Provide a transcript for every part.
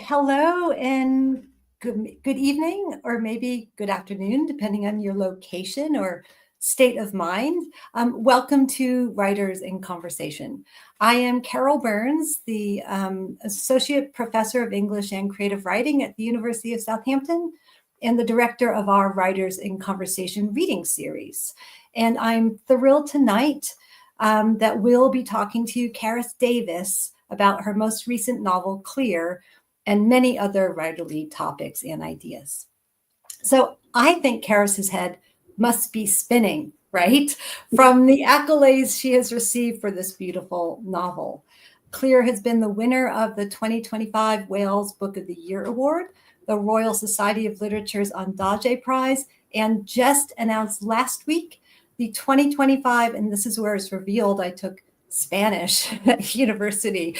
Hello and good evening, or maybe good afternoon, depending on your location or state of mind. Welcome to Writers in Conversation. I am Carole Burns, the Associate Professor of English and Creative Writing at the University of Southampton and the director of our Writers in Conversation reading series. And I'm thrilled tonight that we'll be talking to Carys Davies about her most recent novel, Clear, and many other writerly topics and ideas. So I think Carys's head must be spinning, right? From the accolades she has received for this beautiful novel. Clear has been the winner of the 2025 Wales Book of the Year Award, the Royal Society of Literature's Ondaatje Prize, and just announced last week the 2025, and this is where it's revealed I took Spanish at university,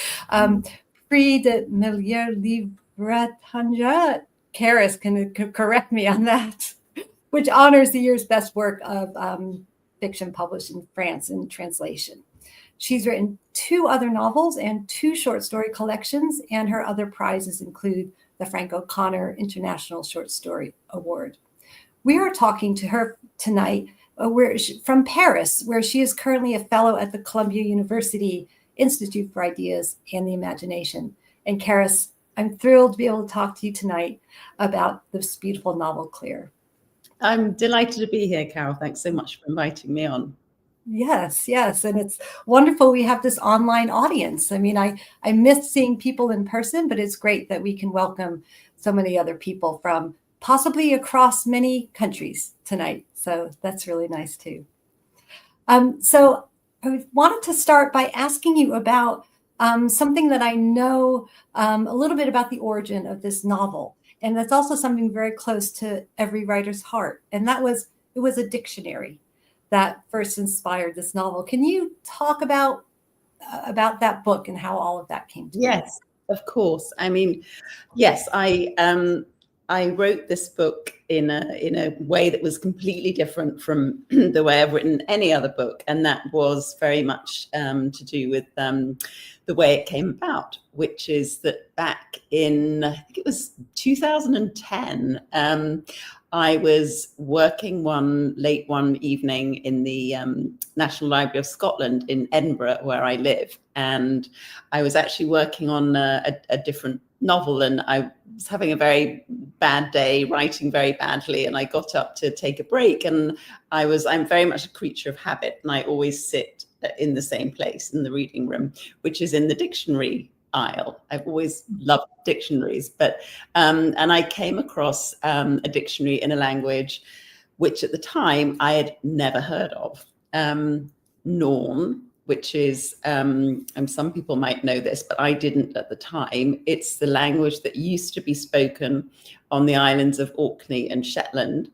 Prix de Meilleure Livre étrangère. Carys can correct me on that, which honors the year's best work of fiction published in France in translation. She's written 2 other novels and 2 short story collections, and her other prizes include the Frank O'Connor International Short Story Award. We are talking to her tonight from Paris, where she is currently a fellow at the Columbia University Institute for Ideas and the Imagination. And Carys, I'm thrilled to be able to talk to you tonight about this beautiful novel, Clear. I'm delighted to be here, Carole. Thanks so much for inviting me on. Yes. And it's wonderful we have this online audience. I mean, I miss seeing people in person, but it's great that we can welcome so many other people from possibly across many countries tonight. So that's really nice too. So I wanted to start by asking you about something that I know a little bit about the origin of this novel. And that's also something very close to every writer's heart. And it was a dictionary that first inspired this novel. Can you talk about that book and how all of that came to be? Yes, of course. I mean, yes, I wrote this book in a way that was completely different from the way I've written any other book, and that was very much to do with the way it came about, which is that back in, I think it was 2010, I was working late one evening in the National Library of Scotland in Edinburgh, where I live, and I was actually working on a different novel, and I was having a very bad day, writing very badly, and I got up to take a break, and I'm very much a creature of habit, and I always sit in the same place in the reading room, which is in the dictionary aisle. I've always loved dictionaries, but and I came across a dictionary in a language which at the time I had never heard of, Norn, which is, and some people might know this, but I didn't at the time. It's the language that used to be spoken on the islands of Orkney and Shetland,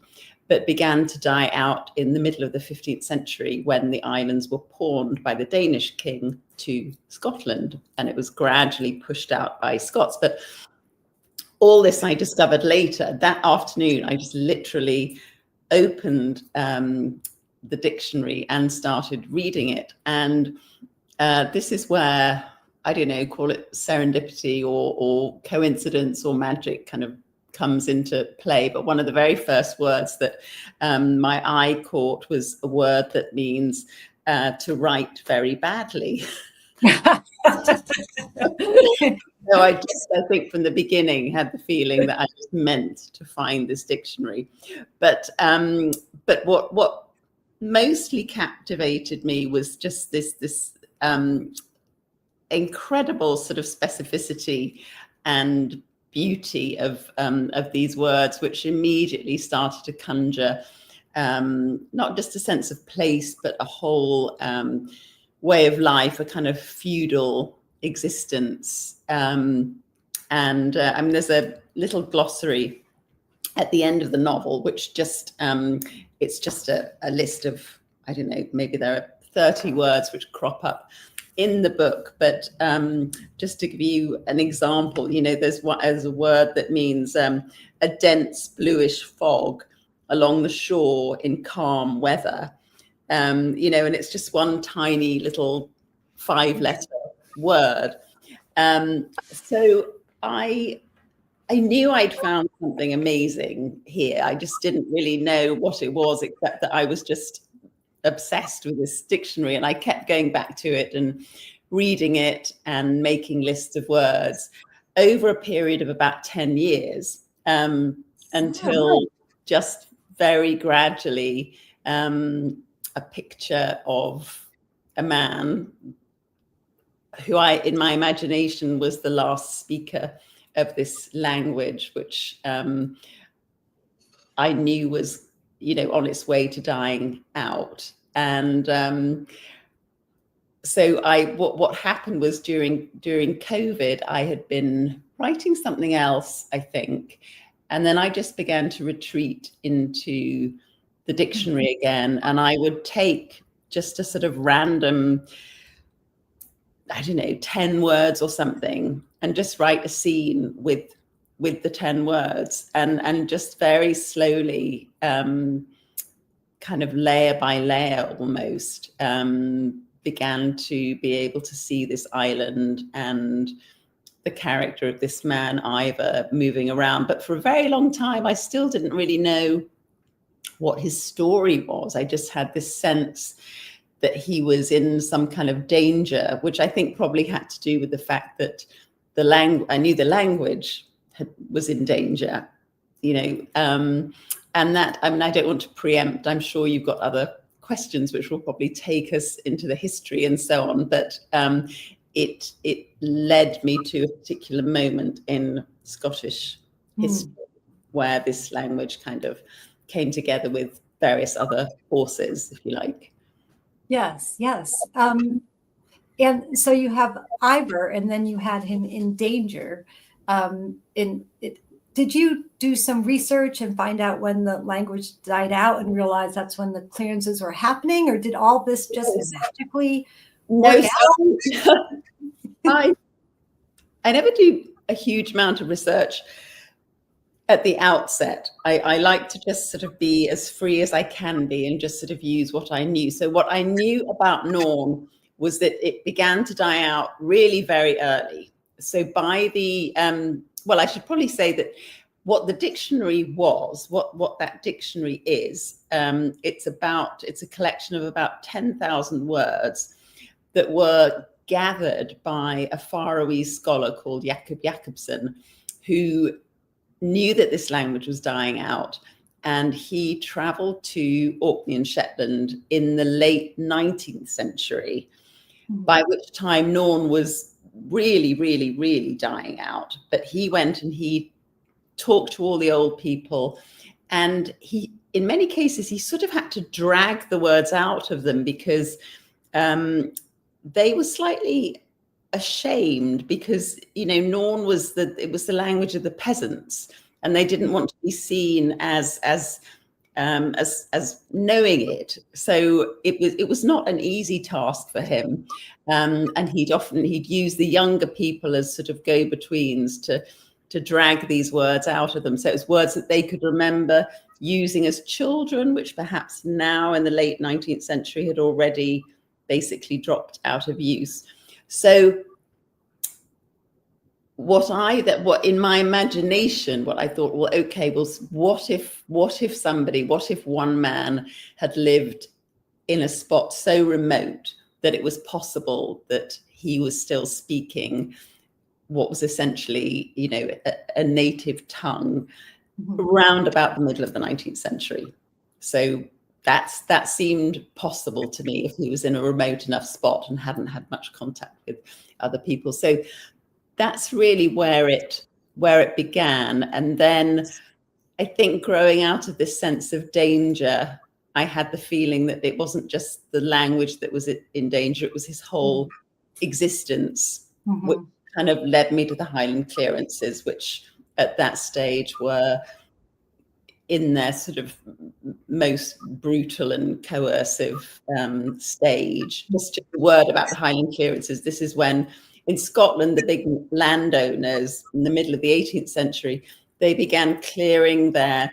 but began to die out in the middle of the 15th century when the islands were pawned by the Danish king to Scotland, and it was gradually pushed out by Scots. But all this I discovered later. That afternoon, I just literally opened the dictionary and started reading it. And this is where, I don't know, call it serendipity or coincidence or magic kind of comes into play. But one of the very first words that my eye caught was a word that means to write very badly. So I think from the beginning had the feeling that I was meant to find this dictionary. But what mostly captivated me was just this incredible sort of specificity and beauty of these words, which immediately started to conjure not just a sense of place, but a whole way of life, a kind of feudal existence. I mean, there's a little glossary at the end of the novel, which just, it's just a list of, I don't know, maybe there are 30 words which crop up in the book. But just to give you an example, you know, there's a word that means a dense bluish fog along the shore in calm weather. You know, and it's just one tiny little 5-letter word. So I I knew I'd found something amazing here. I just didn't really know what it was, except that I was just obsessed with this dictionary, and I kept going back to it and reading it and making lists of words over a period of about 10 years, until just very gradually a picture of a man who in my imagination was the last speaker of this language, which I knew was, on its way to dying out. And so what happened was during COVID, I had been writing something else, I think, and then I just began to retreat into the dictionary again, and I would take just a sort of random, I don't know, 10 words or something, and just write a scene with the 10 words, and just very slowly, kind of layer by layer almost, began to be able to see this island and the character of this man, Ivar, moving around. But for a very long time, I still didn't really know what his story was. I just had this sense that he was in some kind of danger, which I think probably had to do with the fact that I knew the language was in danger, and that, I mean, I don't want to preempt. I'm sure you've got other questions which will probably take us into the history and so on, but it led me to a particular moment in Scottish history where this language kind of came together with various other forces, if you like. Yes. And so you have Ivar, and then you had him in danger. Did you do some research and find out when the language died out and realize that's when the clearances were happening, or did all this just magically work out? I never do a huge amount of research at the outset. I like to just sort of be as free as I can be and just sort of use what I knew. So what I knew about Norn was that it began to die out really very early. So by the, well, I should probably say that what the dictionary was, what that dictionary is, it's a collection of about 10,000 words that were gathered by a Faroese scholar called Jakob Jakobsen, who knew that this language was dying out. And he traveled to Orkney and Shetland in the late 19th century, by which time Norn was really, really, really dying out. But he went and he talked to all the old people, and he, in many cases, he sort of had to drag the words out of them because they were slightly ashamed, because Norn was the language of the peasants, and they didn't want to be seen as knowing it. So it was not an easy task for him, and he'd use the younger people as sort of go-betweens to drag these words out of them. So it was words that they could remember using as children, which perhaps now in the late 19th century had already basically dropped out of use. So what in my imagination, what I thought, well, okay, well, what if one man had lived in a spot so remote that it was possible that he was still speaking what was essentially, a native tongue around about the middle of the 19th century. So that seemed possible to me if he was in a remote enough spot and hadn't had much contact with other people. So that's really where it began. And then I think growing out of this sense of danger, I had the feeling that it wasn't just the language that was in danger, it was his whole existence, which kind of led me to the Highland clearances, which at that stage were in their sort of most brutal and coercive stage. Just a word about the Highland clearances. This is when, in Scotland, the big landowners in the middle of the 18th century, they began clearing their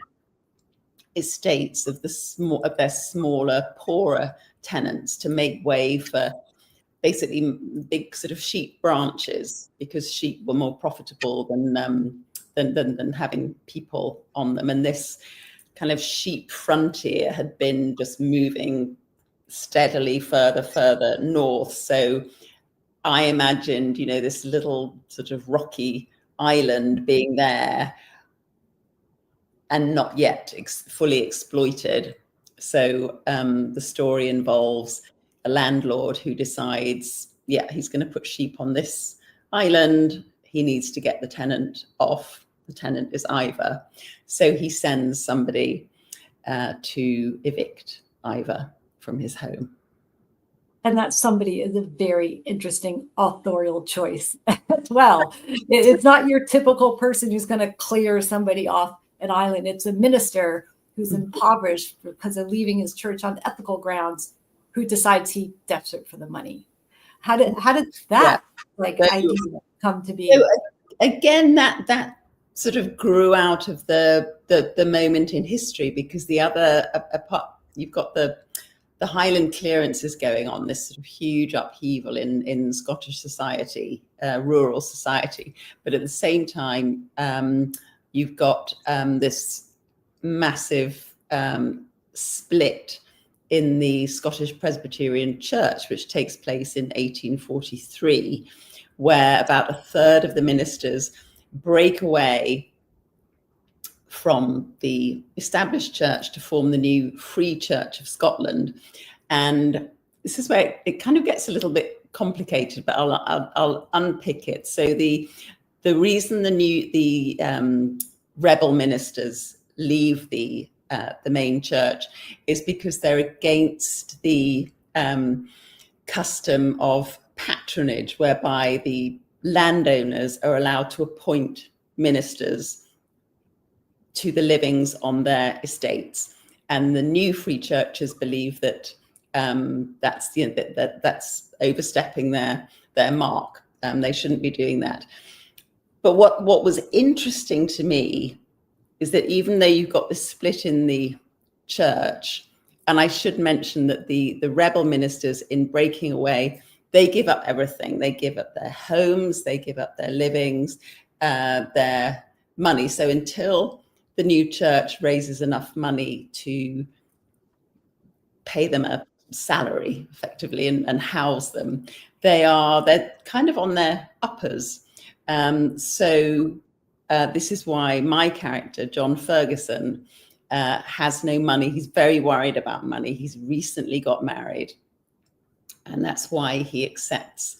estates of their smaller, poorer tenants to make way for basically big sort of sheep branches, because sheep were more profitable than than having people on them. And this kind of sheep frontier had been just moving steadily further north. So I imagined, this little sort of rocky island being there and not yet fully exploited. So the story involves a landlord who decides, he's going to put sheep on this island. He needs to get the tenant off. The tenant is Ivar. So he sends somebody to evict Ivar from his home. And that somebody is a very interesting authorial choice as well. It's not your typical person who's going to clear somebody off an island. It's a minister who's impoverished because of leaving his church on ethical grounds, who decides he's desperate for the money. How did that idea come to be? So again, that sort of grew out of the moment in history, because the other you've got the Highland clearances going on, this sort of huge upheaval in Scottish society, rural society. But at the same time, you've got this massive split in the Scottish Presbyterian Church, which takes place in 1843, where about a third of the ministers break away from the established church to form the new Free Church of Scotland. And this is where it kind of gets a little bit complicated, but I'll unpick it. So the reason the rebel ministers leave the main church is because they're against the custom of patronage, whereby the landowners are allowed to appoint ministers to the livings on their estates. And the new free churches believe that that's overstepping their mark. They shouldn't be doing that. But what was interesting to me is that even though you've got this split in the church, and I should mention that the rebel ministers, in breaking away, they give up everything. They give up their homes, they give up their livings, their money. So until the new church raises enough money to pay them a salary effectively and house them, they're kind of on their uppers. So this is why my character, John Ferguson, has no money. He's very worried about money. He's recently got married. And that's why he accepts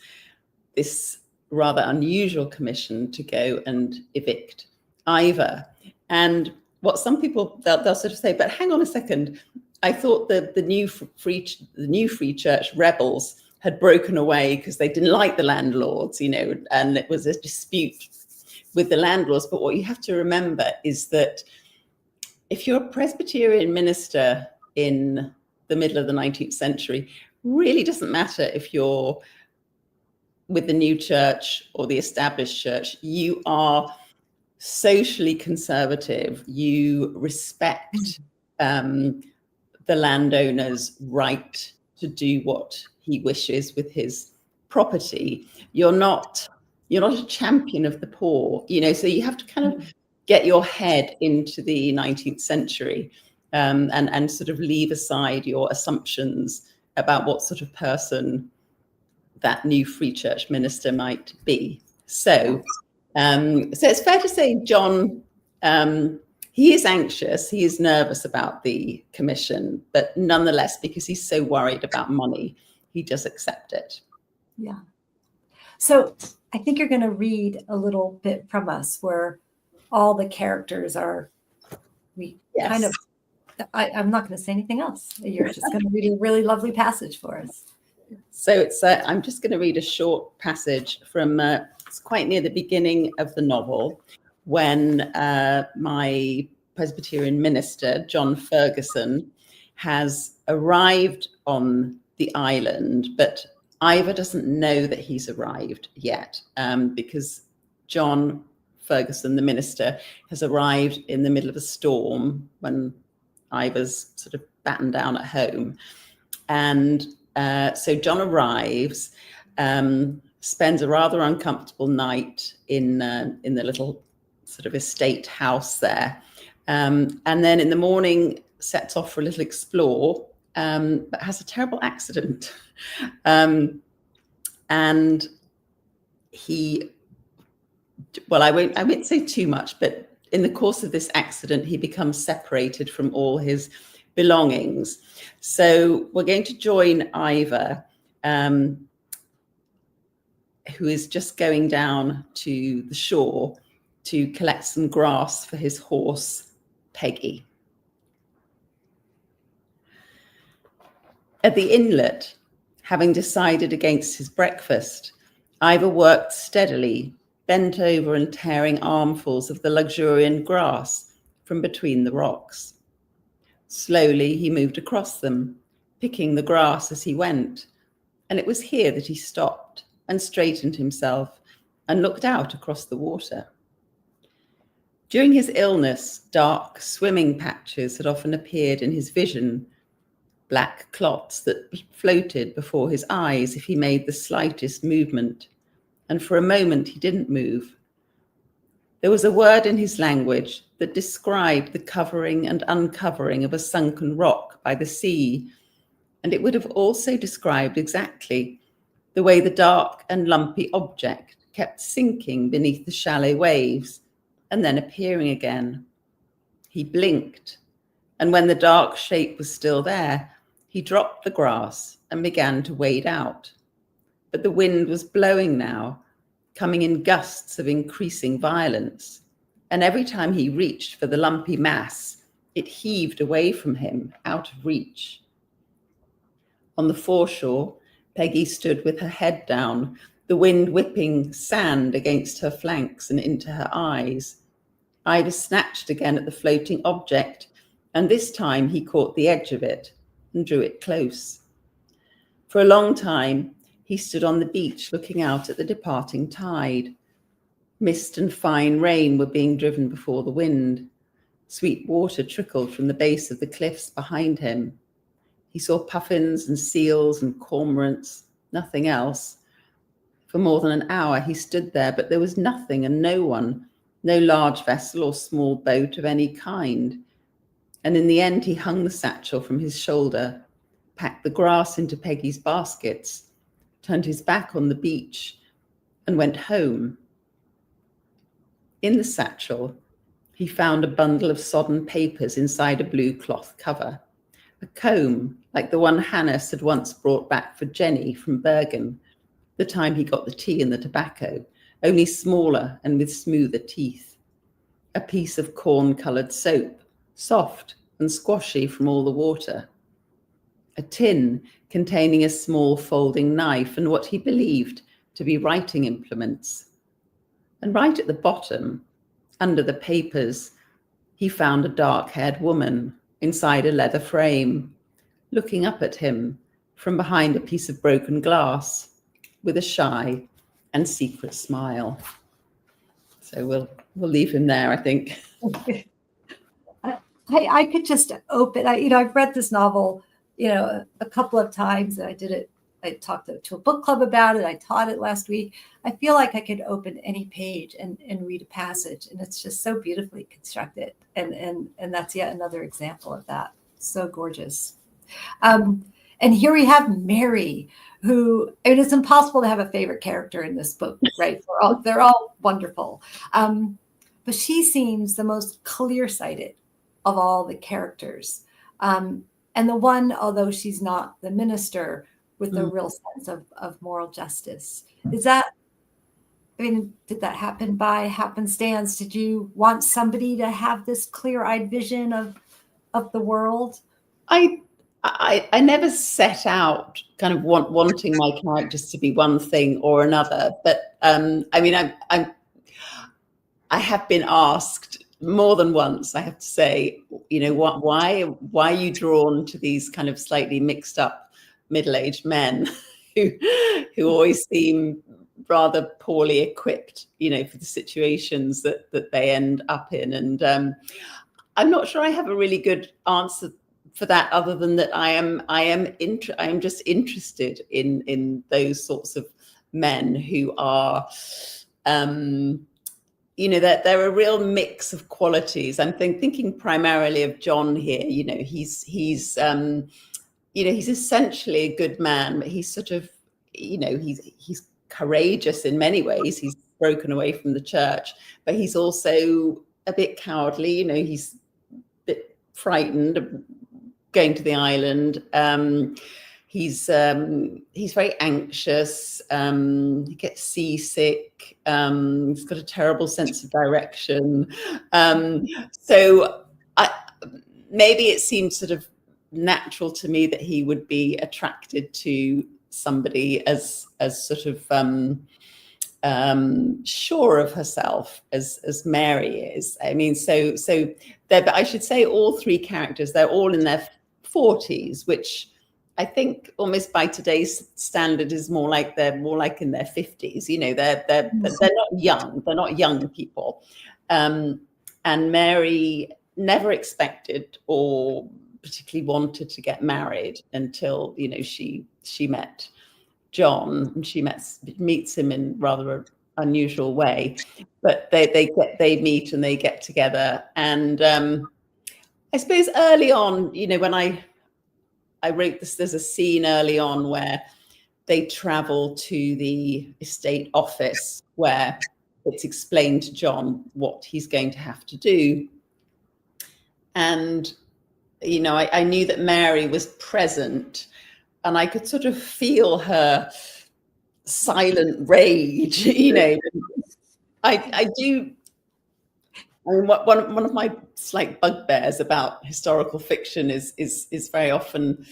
this rather unusual commission to go and evict Ivar. And what some people, they'll sort of say, but hang on a second, I thought that the new free church rebels had broken away because they didn't like the landlords, and it was a dispute with the landlords. But what you have to remember is that if you're a Presbyterian minister in the middle of the 19th century, really doesn't matter if you're with the new church or the established church. You are socially conservative. You respect the landowner's right to do what he wishes with his property. You're not a champion of the poor, so you have to kind of get your head into the 19th century and sort of leave aside your assumptions about what sort of person that new free church minister might be. So it's fair to say John, he is anxious, he is nervous about the commission, but nonetheless, because he's so worried about money, he does accept it. Yeah. So I think you're going to read a little bit from us where all the characters are, I'm not going to say anything else. You're just going to read a really lovely passage for us. So it's I'm just going to read a short passage from it's quite near the beginning of the novel, when my Presbyterian minister, John Ferguson, has arrived on the island, but Ivar doesn't know that he's arrived yet, because John Ferguson, the minister, has arrived in the middle of a storm when Ivar's sort of battened down at home. And so John arrives, spends a rather uncomfortable night in the little sort of estate house there. And then in the morning sets off for a little explore, but has a terrible accident. And I won't say too much, but in the course of this accident, he becomes separated from all his belongings. So we're going to join Ivar, who is just going down to the shore to collect some grass for his horse, Peggy. At the inlet, having decided against his breakfast, Ivar worked steadily, bent over and tearing armfuls of the luxuriant grass from between the rocks. Slowly he moved across them, picking the grass as he went, and it was here that he stopped and straightened himself and looked out across the water. During his illness, dark swimming patches had often appeared in his vision, black clots that floated before his eyes if he made the slightest movement, and for a moment he didn't move. There was a word in his language that described the covering and uncovering of a sunken rock by the sea, and it would have also described exactly the way the dark and lumpy object kept sinking beneath the shallow waves and then appearing again. He blinked, and when the dark shape was still there, he dropped the grass and began to wade out. But the wind was blowing now, coming in gusts of increasing violence, and every time he reached for the lumpy mass, it heaved away from him, out of reach. On the foreshore, Peggy stood with her head down, the wind whipping sand against her flanks and into her eyes. Ivar snatched again at the floating object, and this time he caught the edge of it and drew it close. For a long time, he stood on the beach looking out at the departing tide. Mist and fine rain were being driven before the wind. Sweet water trickled from the base of the cliffs behind him. He saw puffins and seals and cormorants, nothing else. For more than an hour he stood there, but there was nothing and no one, no large vessel or small boat of any kind. And in the end he hung the satchel from his shoulder, packed the grass into Peggy's baskets, turned his back on the beach, and went home. In the satchel, he found a bundle of sodden papers inside a blue cloth cover, a comb like the one Hannes had once brought back for Jenny from Bergen, the time he got the tea and the tobacco, only smaller and with smoother teeth. A piece of corn-coloured soap, soft and squashy from all the water. A tin containing a small folding knife and what he believed to be writing implements. And right at the bottom, under the papers, he found a dark-haired woman inside a leather frame, looking up at him from behind a piece of broken glass with a shy and secret smile. So we'll leave him there, I think. I could just open. I've read this novel, a couple of times, and I talked to a book club about it. I taught it last week. I feel like I could open any page and read a passage, and it's just so beautifully constructed. And that's yet another example of that. So gorgeous. And here we have Mary, who, it's impossible to have a favorite character in this book, right? They're all wonderful. But she seems the most clear-sighted of all the characters. And the one, although she's not the minister, with a real sense of moral justice. Did that happen by happenstance? Did you want somebody to have this clear-eyed vision of the world? I never set out kind of wanting my characters to be one thing or another, but I have been asked more than once, I have to say, why are you drawn to these kind of slightly mixed up middle-aged men who always seem rather poorly equipped, for the situations that they end up in. And I'm not sure I have a really good answer for that, other than that I am just interested in those sorts of men who are that there are a real mix of qualities. I'm thinking primarily of John here. He's essentially a good man, but he's sort of, he's courageous in many ways. He's broken away from the church, but he's also a bit cowardly. He's a bit frightened of going to the island. He's very anxious. He gets seasick. He's got a terrible sense of direction. So maybe it seemed sort of natural to me that he would be attracted to somebody as sort of sure of herself as Mary is. I mean, so but I should say all three characters, they're all in their 40s, which I think almost by today's standard is more like they're more like in their 50s. They're not young. They're not young people. And Mary never expected or particularly wanted to get married until she met John, and she meets him in rather an unusual way. But they meet and they get together. And I suppose early on, when I wrote this, there's a scene early on where they travel to the estate office where it's explained to John what he's going to have to do. And, I knew that Mary was present, and I could sort of feel her silent rage, I do. I mean, one of my slight bugbears about historical fiction is very often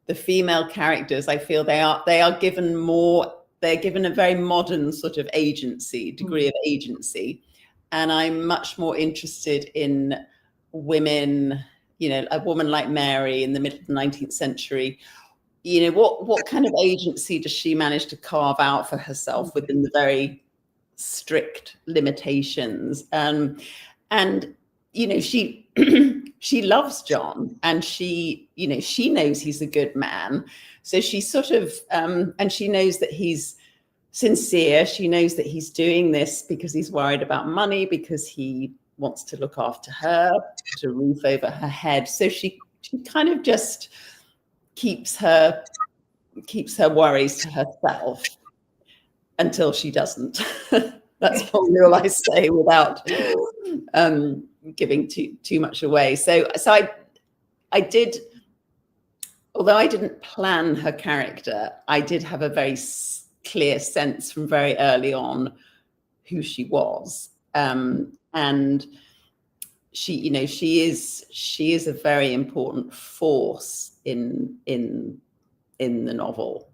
the female characters. I feel they are given more. They're given a very modern sort of degree of agency, and I'm much more interested in women. A woman like Mary in the middle of the 19th century. What kind of agency does she manage to carve out for herself within the very strict limitations? And she she loves John, and she knows he's a good man. So she sort of and she knows that he's sincere. She knows that he's doing this because he's worried about money, because he wants to look after her, put a roof over her head. So she kind of just keeps her worries to herself until she doesn't. That's probably all I say without giving too much away. So I did, although I didn't plan her character, I did have a very clear sense from very early on who she was. And she is a very important force in the novel.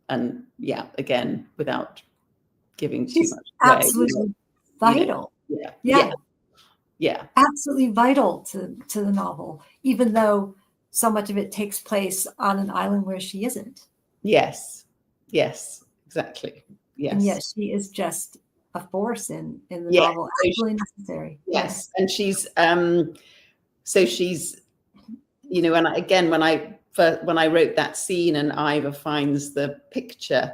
And again, without giving too much away. Absolutely vital. Yeah. Absolutely vital to the novel, even though so much of it takes place on an island where she isn't. Yes, exactly. Yes. And yet she is just a force in the novel, absolutely necessary. Yes. And she's so she's, when I wrote that scene and Ivar finds the picture,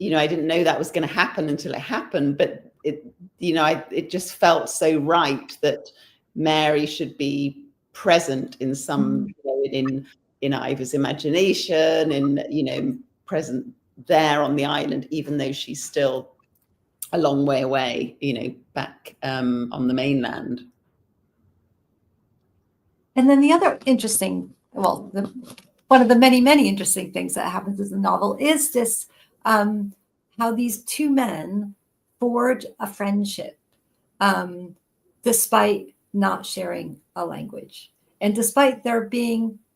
I didn't know that was going to happen until it happened, but it just felt so right that Mary should be present in some in Ivar's imagination, and present there on the island, even though she's still a long way away, back on the mainland. And then the other interesting, one of the many, many interesting things that happens in the novel is this, how these two men forge a friendship despite not sharing a language, and despite their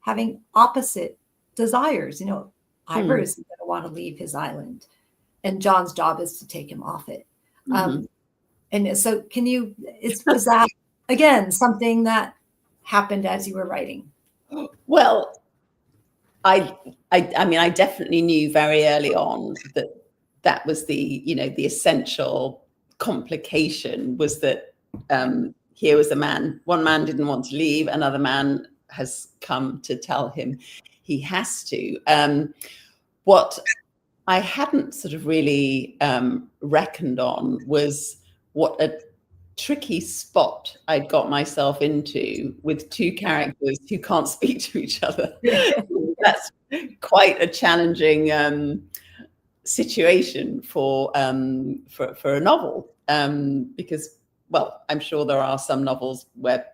having opposite desires. Ivar isn't going to want to leave his island, and John's job is to take him off it. And so was that again something that happened as you were writing? Well, I mean, I definitely knew very early on that was the essential complication, was that here was one man didn't want to leave, another man has come to tell him he has to. What I hadn't sort of really reckoned on was what a tricky spot I'd got myself into with two characters who can't speak to each other. That's quite a challenging situation for a novel, because, well, I'm sure there are some novels where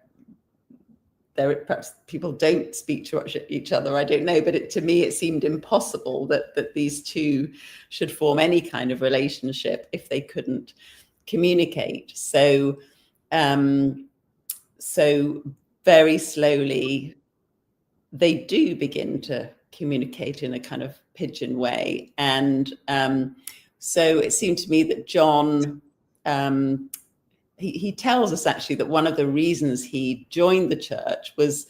perhaps people don't speak to each other. I don't know, but to me, it seemed impossible that these two should form any kind of relationship if they couldn't communicate. So very slowly, they do begin to communicate in a kind of pidgin way. And so it seemed to me that John, he tells us actually that one of the reasons he joined the church was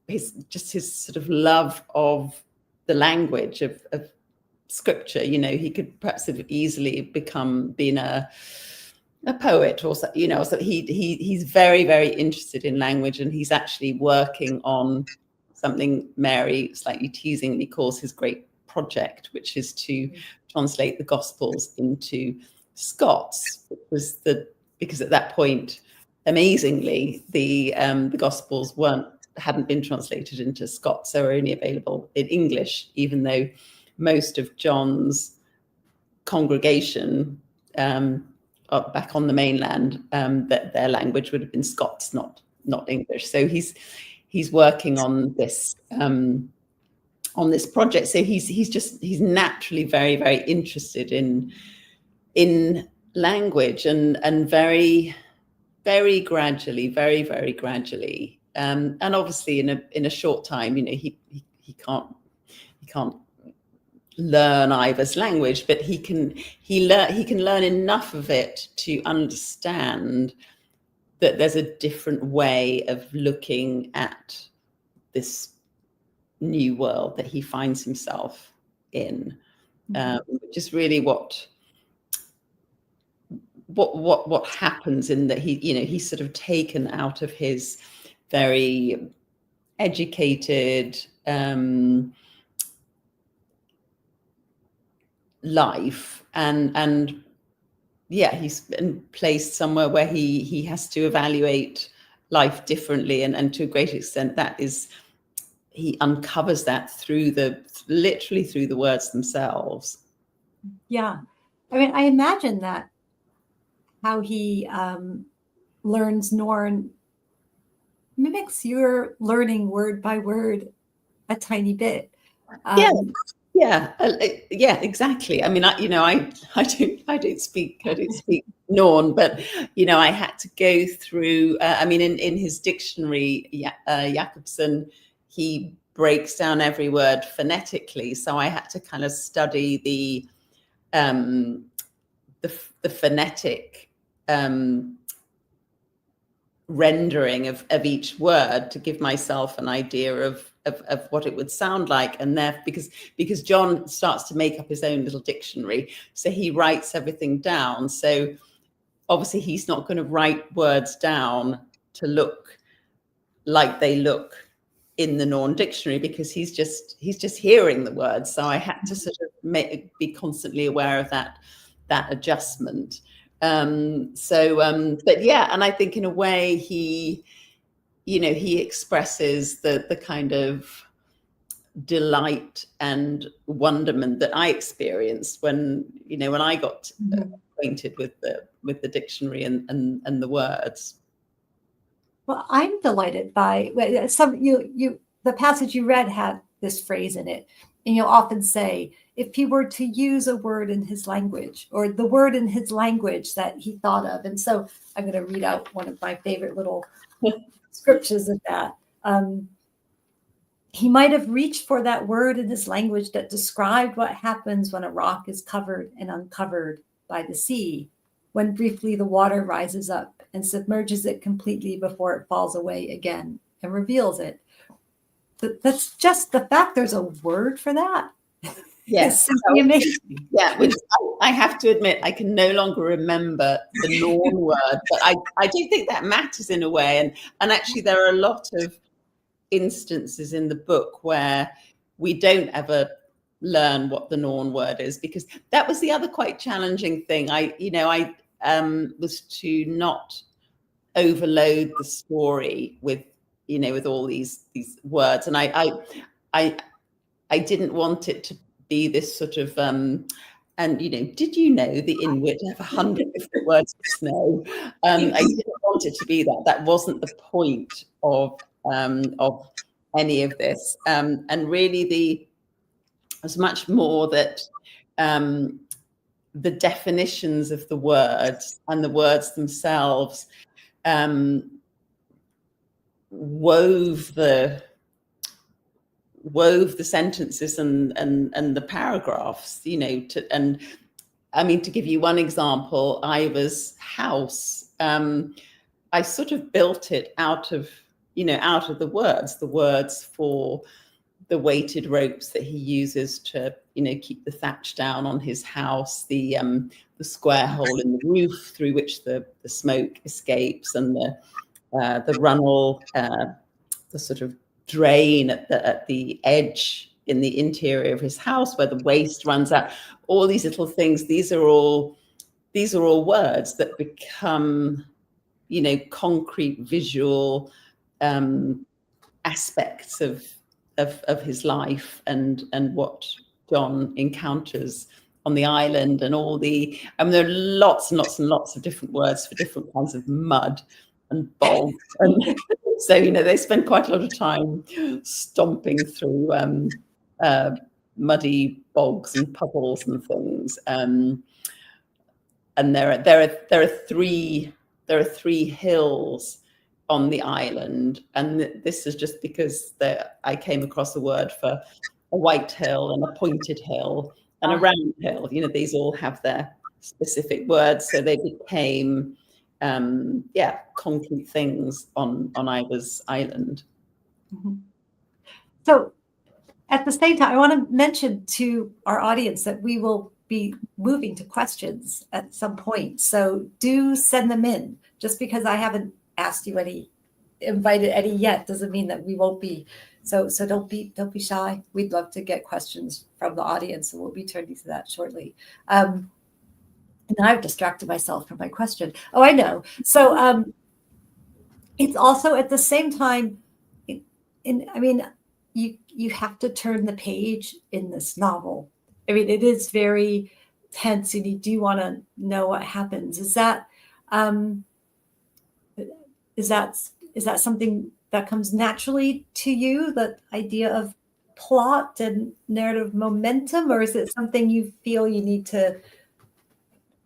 his sort of love of the language of scripture. You know, he could perhaps have easily been a poet, or so, you know. So he's very, very interested in language, and he's actually working on something Mary slightly teasingly calls his great project, which is to translate the Gospels into Scots. Because at that point, amazingly, the Gospels hadn't been translated into Scots, so were only available in English, even though most of John's congregation back on the mainland, that their language would have been Scots, not English. So he's working on this project. So he's naturally very, very interested in language, and very, very gradually, very, very gradually, and obviously in a short time, you know, he can't learn Ivar's language, but he can learn enough of it to understand that there's a different way of looking at this new world that he finds himself in, which is really what happens in that he's sort of taken out of his very educated life, and he's been placed somewhere where he has to evaluate life differently, and to a great extent he uncovers that literally through the words themselves. Yeah, I mean, I imagine that how he learns Norn mimics your learning word by word a tiny bit. Yeah, exactly. I mean, I don't speak Norn, but I had to go through. I mean, in his dictionary, Jakobson, he breaks down every word phonetically, so I had to kind of study the phonetic rendering of each word to give myself an idea of what it would sound like. And there, because John starts to make up his own little dictionary, so he writes everything down. So obviously he's not going to write words down to look like they look in the Norn dictionary, because he's just hearing the words. So I had to sort of be constantly aware of that adjustment. But yeah, and I think in a way he expresses the kind of delight and wonderment that I experienced when I got acquainted with the dictionary and the words. Well, I'm delighted by the passage you read had this phrase in it, and you'll often say, if he were to use a word in his language, or the word in his language that he thought of. And so I'm going to read out one of my favorite little scriptures of that. He might have reached for that word in his language that described what happens when a rock is covered and uncovered by the sea, when briefly the water rises up and submerges it completely before it falls away again and reveals it. That's just the fact there's a word for that. Yes, simply amazing. Yeah, which I have to admit, I can no longer remember the Norn word, but I do think that matters in a way. And actually, there are a lot of instances in the book where we don't ever learn what the Norn word is, because that was the other quite challenging thing. I was to not overload the story with, with all these words, and I didn't want it to be this sort of and did you know the Inuit have 100 different words for snow? I didn't want it to be that. That wasn't the point of any of this. And really, there's much more that the definitions of the words and the words themselves wove the sentences and the paragraphs, and I mean, to give you one example, Ivar's house, I sort of built it out of the words for the weighted ropes that he uses to, keep the thatch down on his house, the square hole in the roof through which the smoke escapes, and the runnel, the sort of drain at the edge in the interior of his house where the waste runs out. All these little things. These are all words that become, concrete visual aspects of his life and what John encounters on the island, and there are lots and lots and lots of different words for different kinds of mud and bog, and so they spend quite a lot of time stomping through muddy bogs and puddles and things, and there are three hills on the island, and this is just because I came across a word for a white hill and a pointed hill and a round hill. These all have their specific words, so they became concrete things on Ivar's island. Mm-hmm. So at the same time, I want to mention to our audience that we will be moving to questions at some point, so do send them in. Just because I haven't asked you invited any yet doesn't mean that we won't be. So don't be shy. We'd love to get questions from the audience, and we'll be turning to that shortly. And I've distracted myself from my question. Oh, I know. So it's also at the same time, you have to turn the page in this novel. I mean, it is very tense, and you do want to know what happens. Is that something that comes naturally to you, that idea of plot and narrative momentum, or is it something you feel you need to?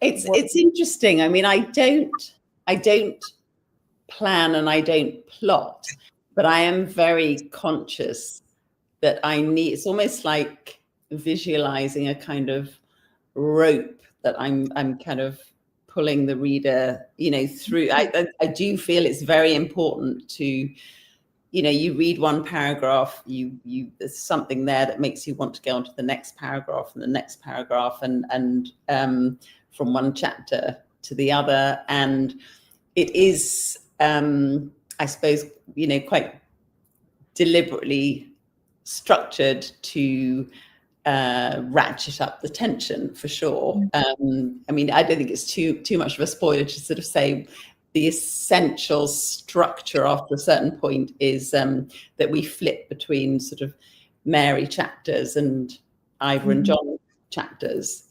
It's interesting. I mean, I don't plan and I don't plot, but I am very conscious that it's almost like visualizing a kind of rope that I'm kind of pulling the reader, through. I do feel it's very important to, you read one paragraph, there's something there that makes you want to go on to the next paragraph and the next paragraph, and from one chapter to the other. And it is, I suppose, quite deliberately structured to ratchet up the tension, for sure. I mean, I don't think it's too much of a spoiler to sort of say the essential structure after a certain point is that we flip between sort of Mary chapters and Ivar and John chapters.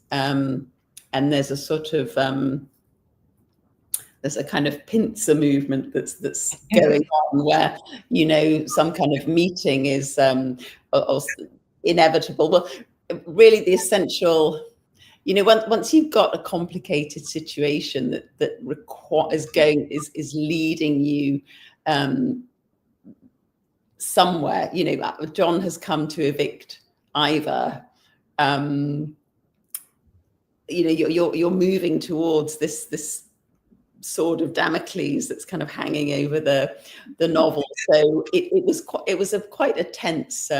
And there's a sort of there's a kind of pincer movement that's going on where, some kind of meeting is inevitable. Well, really the essential, once you've got a complicated situation that is leading you somewhere, John has come to evict Ivar. You're moving towards this sword of Damocles that's kind of hanging over the novel. So it was quite a tense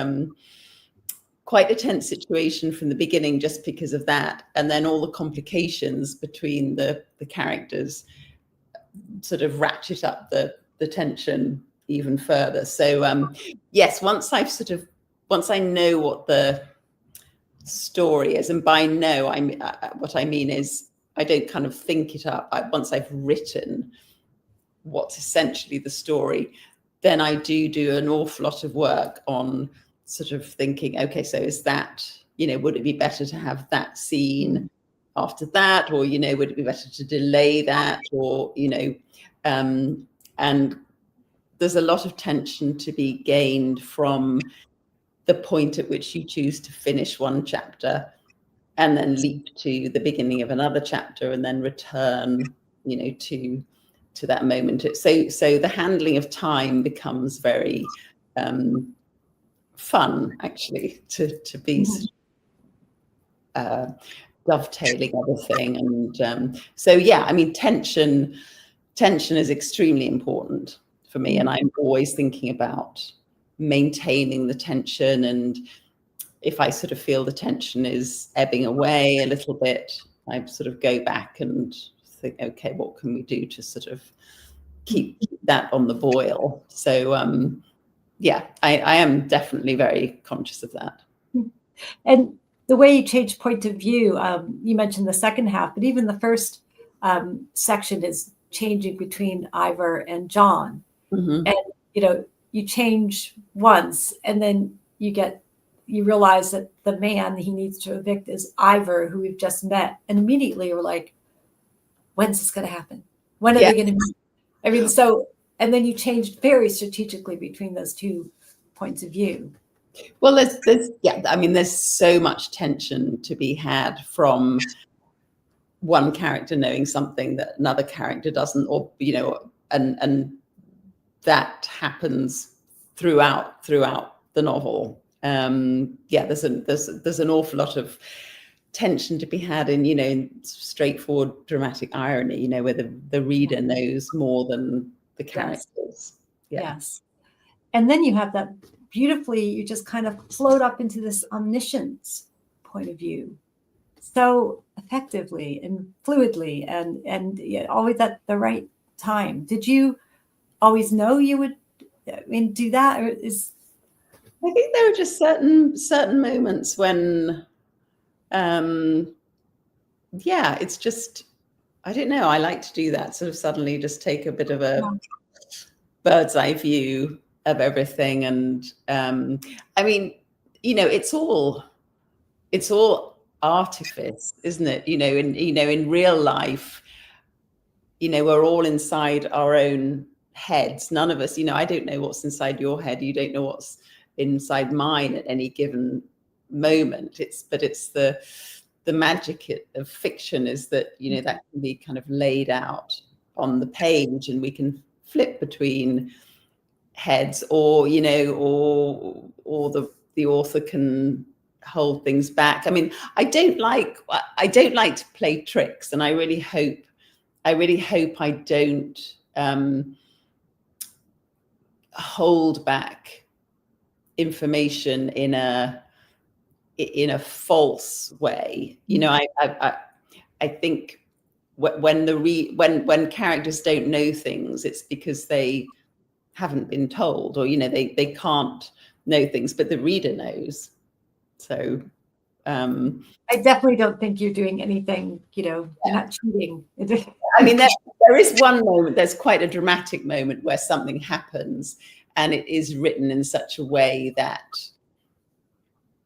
situation from the beginning, just because of that, and then all the complications between the characters sort of ratchet up the tension even further. So yes, once I know what the story is. And by no, what I mean is I don't kind of think it up. Once I've written what's essentially the story, then I do an awful lot of work on sort of thinking, okay, so is that, would it be better to have that scene after that, or, would it be better to delay that, or, and there's a lot of tension to be gained from the point at which you choose to finish one chapter and then leap to the beginning of another chapter and then return, to that moment. So the handling of time becomes very fun, actually, to be dovetailing everything. And so, yeah, I mean, tension is extremely important for me. And I'm always thinking about maintaining the tension. And if I sort of feel the tension is ebbing away a little bit, I sort of go back and think, okay, what can we do to sort of keep that on the boil? So, yeah, I am definitely very conscious of that. And the way you change point of view, you mentioned the second half, but even the first section is changing between Ivar and John. Mm-hmm. And, you change once, and then you realize that the man he needs to evict is Ivar, who we've just met. And immediately we're like, when's this going to happen? When are they going to meet? I mean, so, and then you changed very strategically between those two points of view. Well, there's so much tension to be had from one character knowing something that another character doesn't, or, and that happens throughout the novel. There's an awful lot of tension to be had in straightforward dramatic irony, where the reader knows more than the characters. Yes. And then you have that beautifully, you just kind of float up into this omniscience point of view so effectively and fluidly, and always at the right time. Did you always know you would do that? Or I think there were just certain moments when it's just, I don't know, I like to do that, sort of suddenly just take a bit of a bird's eye view of everything. And I mean, it's all artifice, isn't it? In real life, we're all inside our own heads. None of us, I don't know what's inside your head. You don't know what's inside mine at any given moment. It's the magic of fiction is that, that can be kind of laid out on the page, and we can flip between heads, or the author can hold things back. I mean, I don't like to play tricks, and I really hope I don't hold back information in a false way. I think when characters don't know things, it's because they haven't been told, or they can't know things, but the reader knows. So I definitely don't think you're doing anything, you're not cheating. I mean, there is one moment, there's quite a dramatic moment where something happens, and it is written in such a way that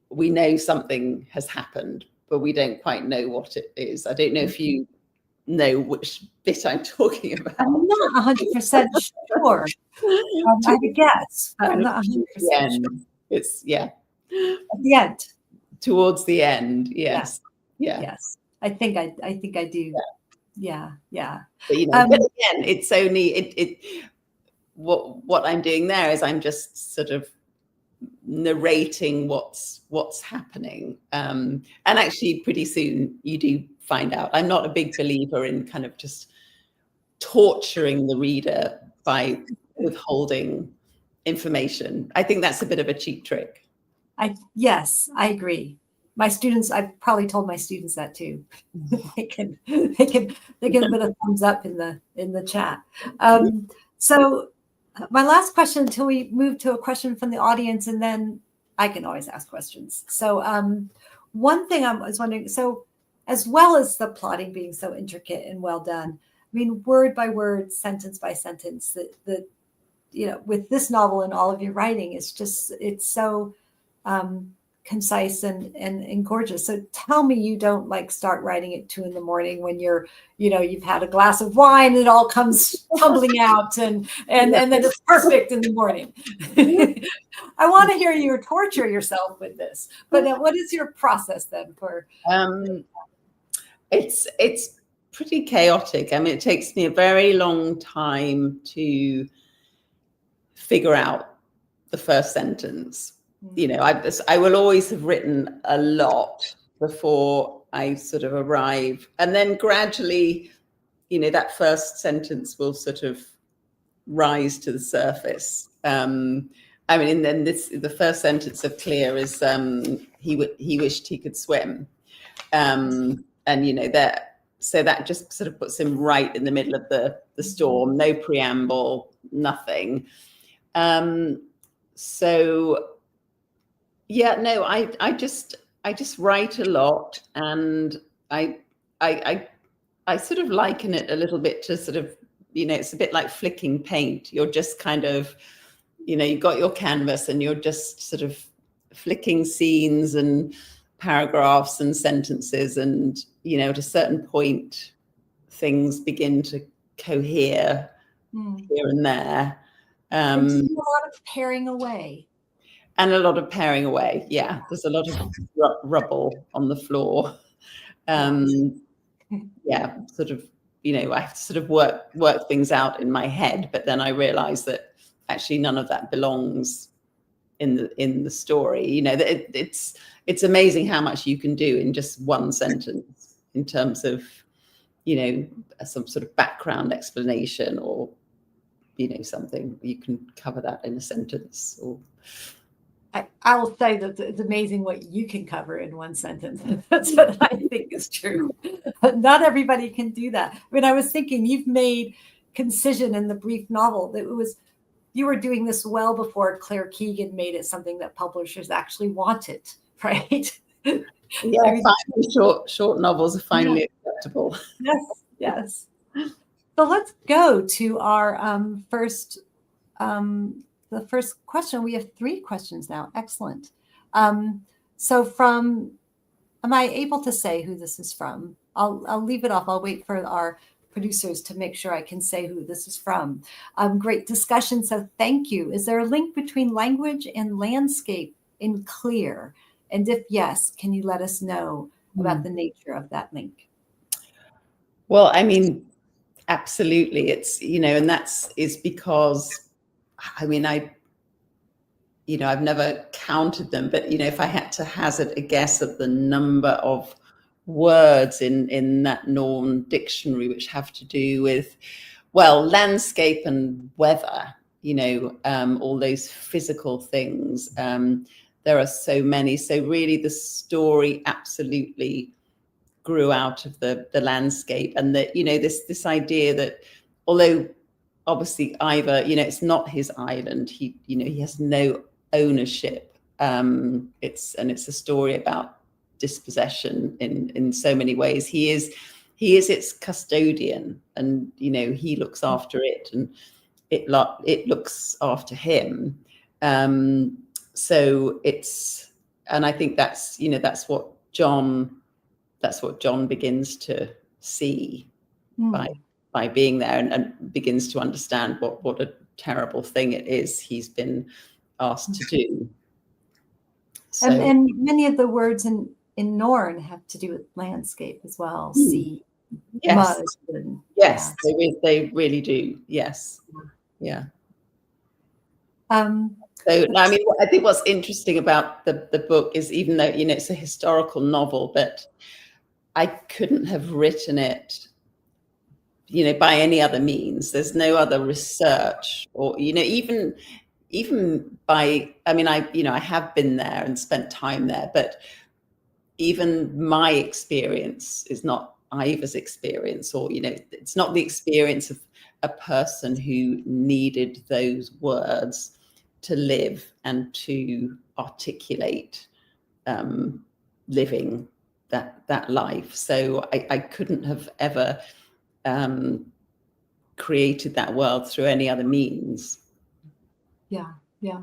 we know something has happened, but we don't quite know what it is. I don't know if you know which bit I'm talking about. I'm not 100% sure. I would guess, but I'm not 100% sure. It's at the end. Towards the end, yes. Yeah. Yes. I think I do. Yeah. But, but again, it's only what I'm doing there is I'm just sort of narrating what's happening. And actually pretty soon you do find out. I'm not a big believer in kind of just torturing the reader by withholding information. I think that's a bit of a cheap trick. Yes, I agree. My students, I've probably told my students that too. they can a bit of thumbs up in the chat. So my last question, until we move to a question from the audience, and then I can always ask questions. So one thing I was wondering, so as well as the plotting being so intricate and well done, I mean, word by word, sentence by sentence, the with this novel and all of your writing, it's so concise and gorgeous. So tell me you don't like start writing at 2 a.m. when you've had a glass of wine and it all comes tumbling out and then it's perfect in the morning. I want to hear you torture yourself with this, but what is your process then for? It's pretty chaotic. I mean, it takes me a very long time to figure out the first sentence. I will always have written a lot before I sort of arrive, and then gradually, that first sentence will sort of rise to the surface. I mean, and then the first sentence of Clear is he wished he could swim, and so that just sort of puts him right in the middle of the storm. No preamble, nothing. So yeah, no, I just write a lot, and I sort of liken it a little bit to sort of, it's a bit like flicking paint. You're just kind of, you've got your canvas and you're just sort of flicking scenes and paragraphs and sentences, and at a certain point things begin to cohere here and there. And a lot of paring away. And a lot of paring away. Yeah, there's a lot of rubble on the floor. Yeah, sort of, I have to sort of work things out in my head, but then I realize that actually none of that belongs in the story. It's amazing how much you can do in just one sentence in terms of, some sort of background explanation, or something. You can cover that in a sentence. Or I will say that it's amazing what you can cover in one sentence. That's what I think is true. Not everybody can do that. I mean, I was thinking you've made concision in the brief novel. You were doing this well before Claire Keegan made it something that publishers actually wanted, right? Yeah, finally short novels are finally acceptable. Yes. So let's go to our first the first question. We have 3 questions now. Excellent. So am I able to say who this is from? I'll leave it off. I'll wait for our producers to make sure I can say who this is from. Great discussion. So thank you. Is there a link between language and landscape in Clear? And if yes, can you let us know about the nature of that link? Well, I mean, absolutely. It's, and is because, I mean, I've never counted them, but, if I had to hazard a guess at the number of words in that Norn dictionary which have to do with, well, landscape and weather, all those physical things. There are so many. So really the story absolutely grew out of the landscape, and that, this idea that although obviously Ivar, it's not his island, he has no ownership. It's a story about dispossession in so many ways. He is its custodian, and he looks after it, and it looks after him. So it's, and I think that's that's what John begins to see by being there, and begins to understand what a terrible thing it is he's been asked to do. So, and many of the words in Norn have to do with landscape as well. Sea, yes, mud, yes, they really do. Yes, yeah. So, I mean, I think what's interesting about the book is, even though it's a historical novel, but I couldn't have written it, by any other means. There's no other research, or even by, I mean, I have been there and spent time there, but even my experience is not Ivar's experience, or it's not the experience of a person who needed those words to live and to articulate living that life. So I couldn't have ever created that world through any other means. Yeah, yeah.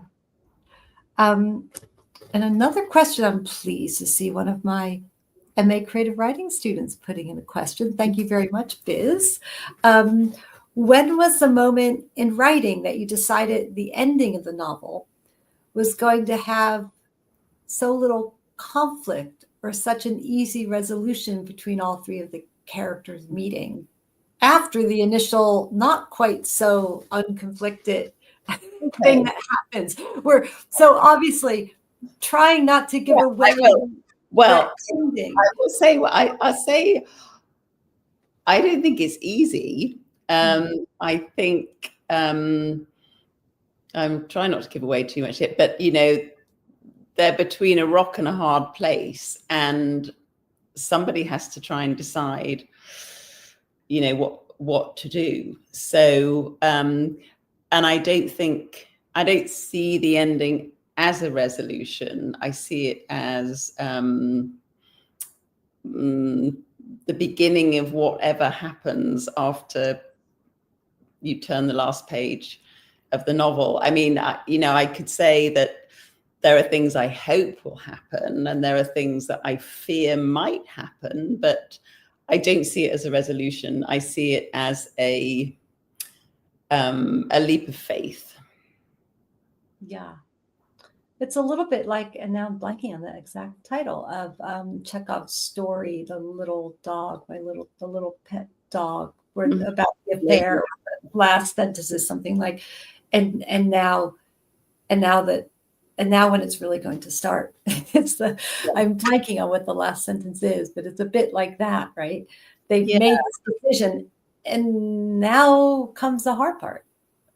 And another question, I'm pleased to see one of my MA creative writing students putting in a question. Thank you very much, Biz. When was the moment in writing that you decided the ending of the novel was going to have so little conflict or such an easy resolution between all three of the characters meeting after the initial, not quite so unconflicted thing that happens? We're so obviously trying not to give away well ending. I will say I say I don't think it's easy. I think I'm trying not to give away too much yet, but they're between a rock and a hard place, and somebody has to try and decide what to do. So and I don't see the ending as a resolution. I see it as the beginning of whatever happens after you turn the last page of the novel. I mean, I could say that there are things I hope will happen, and there are things that I fear might happen, but I don't see it as a resolution. I see it as a leap of faith. Yeah. It's a little bit like, and now I'm blanking on the exact title of Chekhov's story, The Little Dog, the Little Pet Dog, where about the affair. The last sentence is something like, and now when it's really going to start. I'm blanking on what the last sentence is, but it's a bit like that, right? They've made this decision, and now comes the hard part.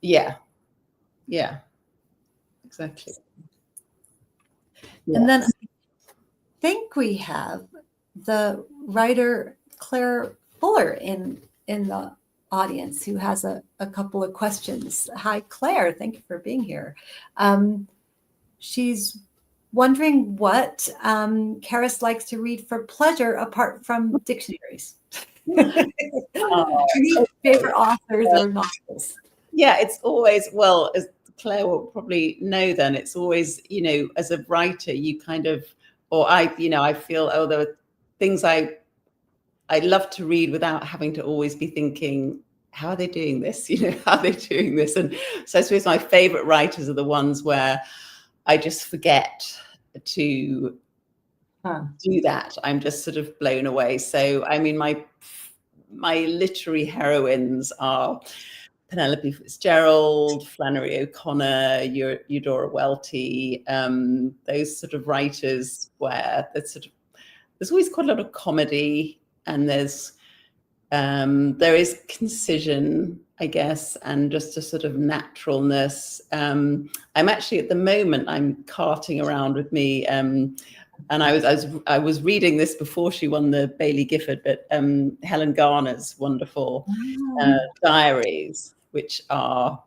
Yeah, exactly. And then I think we have the writer Claire Fuller in the audience who has a couple of questions. Hi, Claire. Thank you for being here. She's wondering what Carys likes to read for pleasure apart from dictionaries. Favorite authors or novels? Yeah, it's always, well, as Claire will probably know, then it's always, as a writer, you kind of, or I feel, there are things I love to read without having to always be thinking, how are they doing this? How are they doing this? And so I suppose my favorite writers are the ones where I just forget to do that. I'm just sort of blown away. So, I mean, my literary heroines are Penelope Fitzgerald, Flannery O'Connor, Eudora Welty, those sort of writers where there's always quite a lot of comedy, and there is concision, I guess, and just a sort of naturalness. I'm actually at the moment, I'm carting around with me, and I was reading this before she won the Bailey Gifford, but Helen Garner's wonderful diaries, which are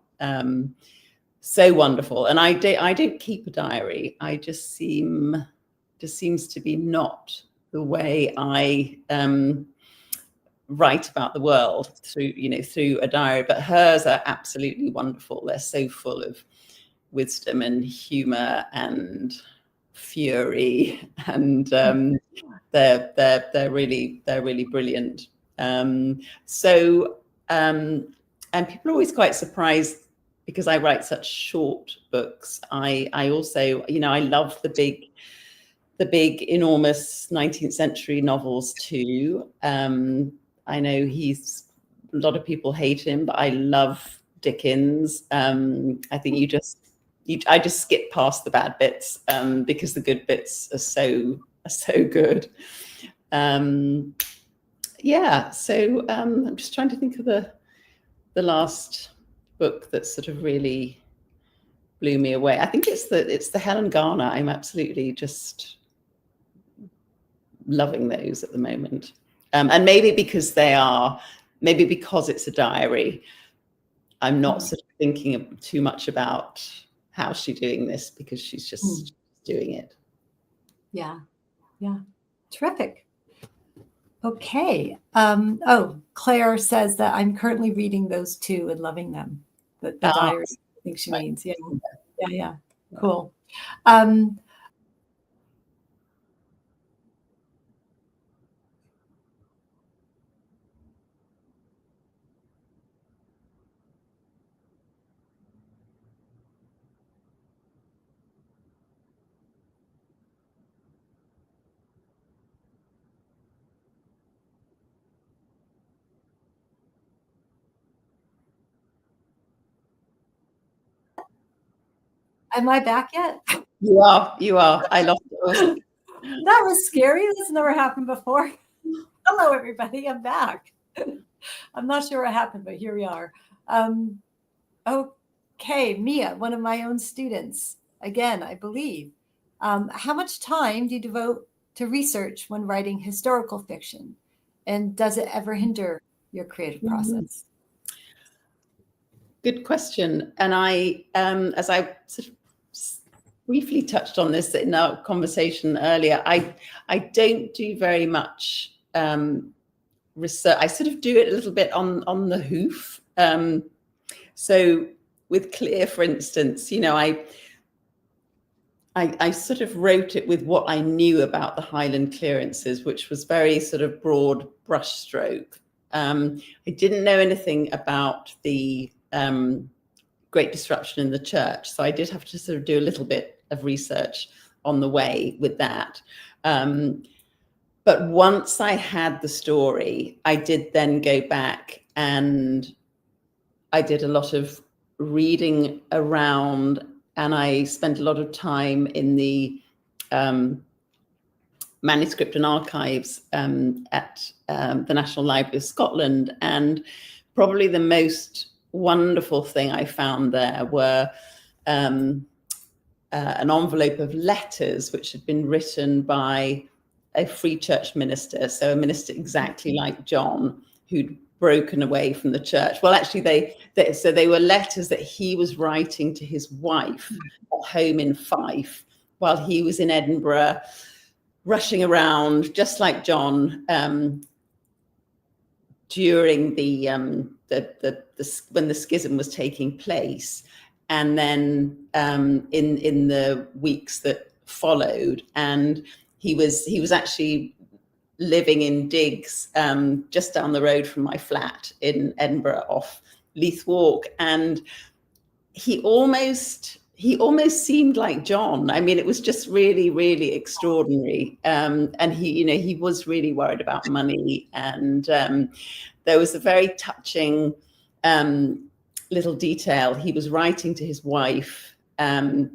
so wonderful. And I don't keep a diary. I just seems to be not the way I write about the world through a diary. But hers are absolutely wonderful. They're so full of wisdom and humor and fury, and they're really brilliant. And people are always quite surprised because I write such short books. I also, I love the big enormous 19th century novels too. I know a lot of people hate him, but I love Dickens. I think I just skip past the bad bits because the good bits are so good. So I'm just trying to think of the last book that sort of really blew me away. I think it's the Helen Garner. I'm absolutely just loving those at the moment. And maybe because it's a diary, I'm not sort of thinking too much about how's she doing this, because she's just doing it. Yeah. Yeah. Terrific. Okay. Claire says that I'm currently reading those two and loving them. The diary, I think she means. Yeah. Yeah. Cool. Am I back yet? You are. I lost it also. That was scary. This never happened before. Hello, everybody. I'm back. I'm not sure what happened, but here we are. Okay, Mia, one of my own students, again, I believe. How much time do you devote to research when writing historical fiction? And does it ever hinder your creative process? Good question. And I, as I sort of briefly touched on this in our conversation earlier, I don't do very much research. I sort of do it a little bit on the hoof. So with Clear, for instance, I sort of wrote it with what I knew about the Highland clearances, which was very sort of broad brushstroke. I didn't know anything about the Great Disruption in the church, so I did have to sort of do a little bit of research on the way with that. But once I had the story, I did then go back and I did a lot of reading around, and I spent a lot of time in the manuscript and archives at the National Library of Scotland. And probably the most wonderful thing I found there were an envelope of letters which had been written by a Free Church minister, so a minister exactly like John, who'd broken away from the church. Well, actually, they were letters that he was writing to his wife at home in Fife while he was in Edinburgh, rushing around just like John during the when the schism was taking place, and then in the weeks that followed. And he was actually living in digs just down the road from my flat in Edinburgh off Leith Walk, and he almost seemed like John. I mean, it was just really, really extraordinary. And he was really worried about money, and there was a very touching little detail. He was writing to his wife, and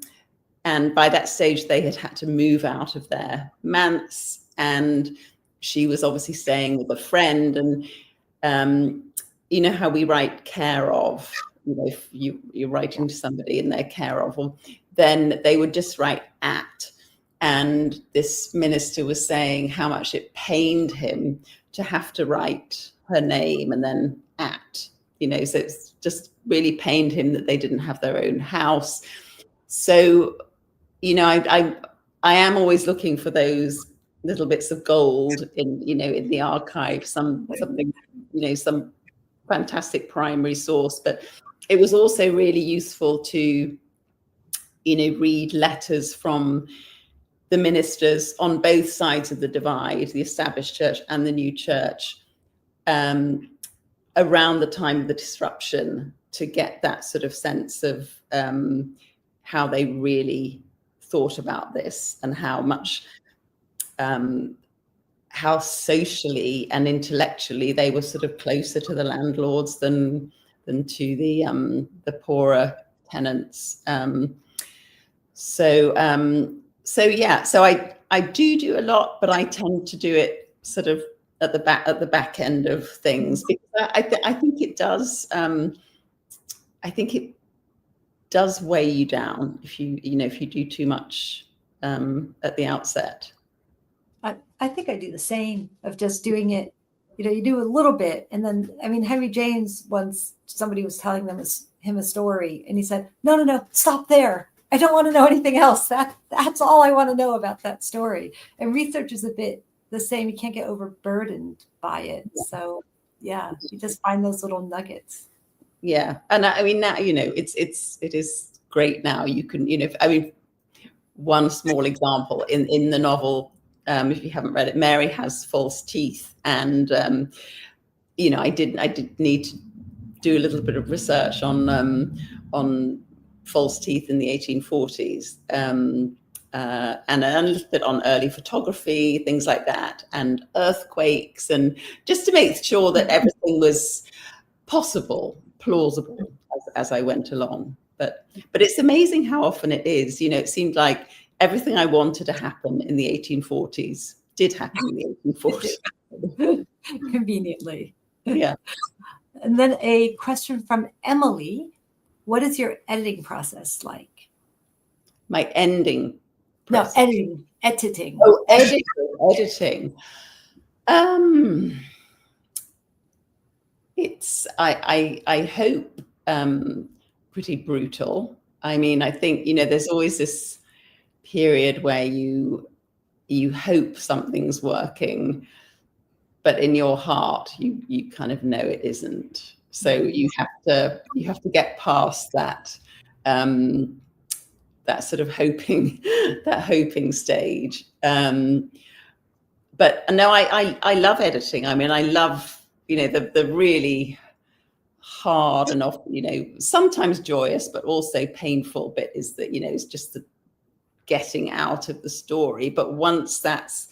by that stage they had to move out of their manse, and she was obviously staying with a friend. And you know how we write care of, if you're writing to somebody in their care of, or then they would just write at. And this minister was saying how much it pained him to have to write her name and then at, so it's just really pained him that they didn't have their own house. So, I am always looking for those little bits of gold in the archive, something, some fantastic primary source. But it was also really useful to, read letters from the ministers on both sides of the divide, the established church and the new church, around the time of the disruption, to get that sort of sense of how they really thought about this, and how much, how socially and intellectually they were sort of closer to the landlords than to the poorer tenants. So I do a lot, but I tend to do it sort of at the back end of things, because I think it does. I think it does weigh you down if you do too much at the outset. I think I do the same, of just doing it. You do a little bit, and then, Henry James, once somebody was telling him a story, and he said, no, stop there. I don't want to know anything else. That's all I want to know about that story. And research is a bit the same. You can't get overburdened by it. So yeah, you just find those little nuggets. Yeah. And I mean, now, it is great now. You can, I mean, one small example in the novel, if you haven't read it, Mary has false teeth. And, I did need to do a little bit of research on false teeth in the 1840s, and a little bit on early photography, things like that, and earthquakes, and just to make sure that everything was possible, plausible as I went along. But it's amazing how often it is. It seemed like everything I wanted to happen in the 1840s did happen in the 1840s. Conveniently. Yeah. And then a question from Emily. What is your editing process like? My ending process. No, editing. Oh, editing. It's, I hope, pretty brutal. I mean, I think, there's always this period where you hope something's working, but in your heart, you kind of know it isn't. So you have to get past that, that sort of hoping stage. But no, I love editing. I mean, I love, the really hard and often, sometimes joyous, but also painful bit is that, it's just the getting out of the story. But once that's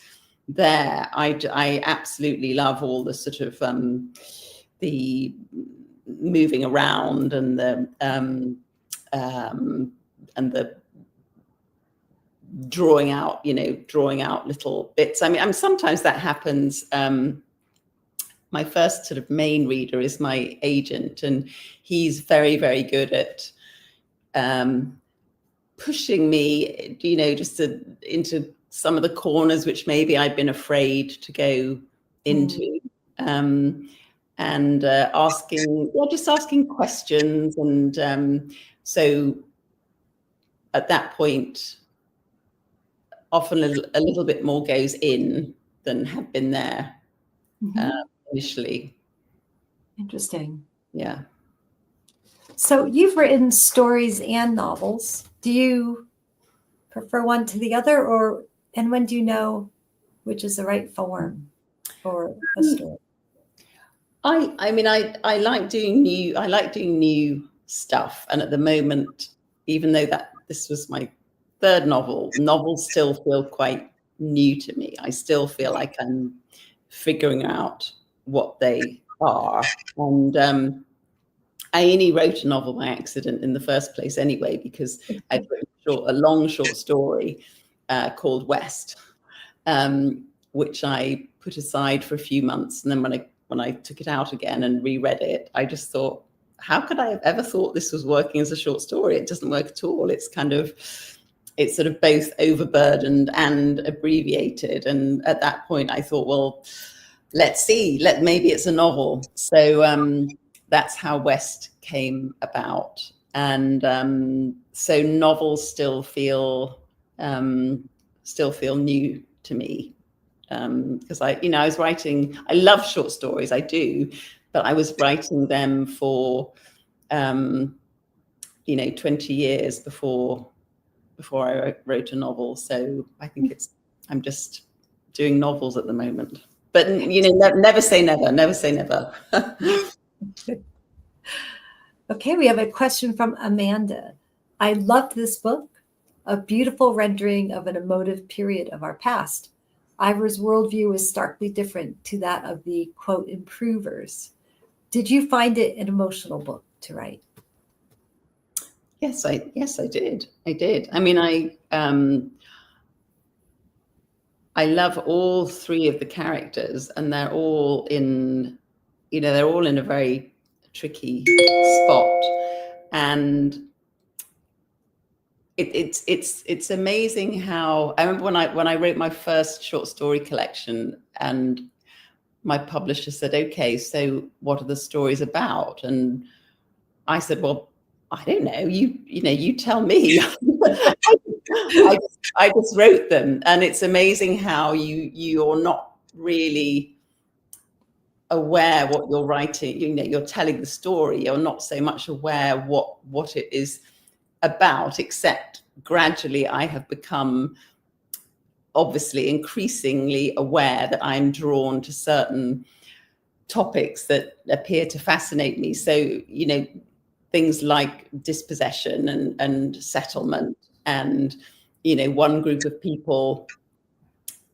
there, I absolutely love all the sort of the moving around and the drawing out little bits. I mean, sometimes that happens. My first sort of main reader is my agent, and he's very, very good at pushing me, just into some of the corners which maybe I'd been afraid to go into, and asking questions. And so at that point, often a little bit more goes in than had been there initially. Interesting. Yeah. So you've written stories and novels. Do you prefer one to the other, and when do you know which is the right form for a story? I mean, I like doing new stuff. And at the moment, even though that this was my third novel, novels still feel quite new to me. I still feel like I'm figuring out what they are. And I only wrote a novel by accident in the first place anyway, because I wrote a long short story called West, which I put aside for a few months. And then when I took it out again and reread it, I just thought, how could I have ever thought this was working as a short story? It doesn't work at all. It's sort of both overburdened and abbreviated. And at that point, I thought, well, let's see, maybe it's a novel. So that's how West came about. And so novels still feel new to me, because I was writing. I love short stories, I do, but I was writing them for 20 years before I wrote a novel. So I think I'm just doing novels at the moment. But never say never. Never say never. Okay, we have a question from Amanda. I loved this book, a beautiful rendering of an emotive period of our past. Ivar's worldview is starkly different to that of the, quote, improvers. Did you find it an emotional book to write? Yes, I did. I mean, I love all three of the characters, and they're all in a very tricky spot. And it's amazing how I remember when I wrote my first short story collection, and my publisher said, okay, so what are the stories about? And I said, well, I don't know, you tell me. I just wrote them, and it's amazing how you're not really aware what you're writing. You're telling the story. You're not so much aware what it is about, except gradually I have become obviously increasingly aware that I'm drawn to certain topics that appear to fascinate me. So, things like dispossession and settlement, and, one group of people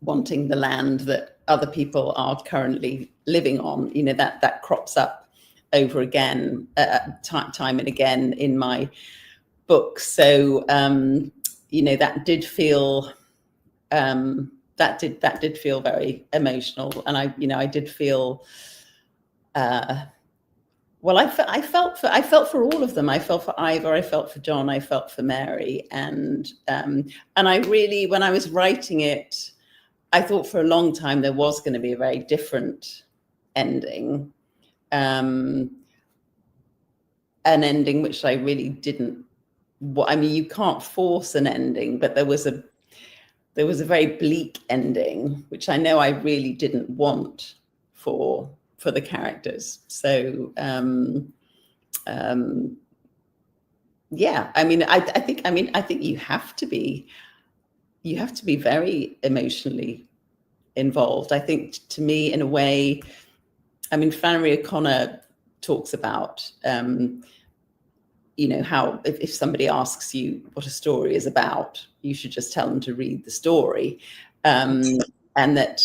wanting the land that other people are currently living on, that crops up over again, time and again in my book. So, that did feel, that did feel very emotional. And I did feel, well, I felt for all of them. I felt for Ivar, I felt for John, I felt for Mary. And I really, when I was writing it, I thought for a long time there was going to be a very different ending. An ending which I really didn't, you can't force an ending, but there was a very bleak ending, which I know I really didn't want for the characters. So, yeah, I think you have to be very emotionally involved. I think, to me, in a way, Flannery O'Connor talks about, how if somebody asks you what a story is about, you should just tell them to read the story. And that,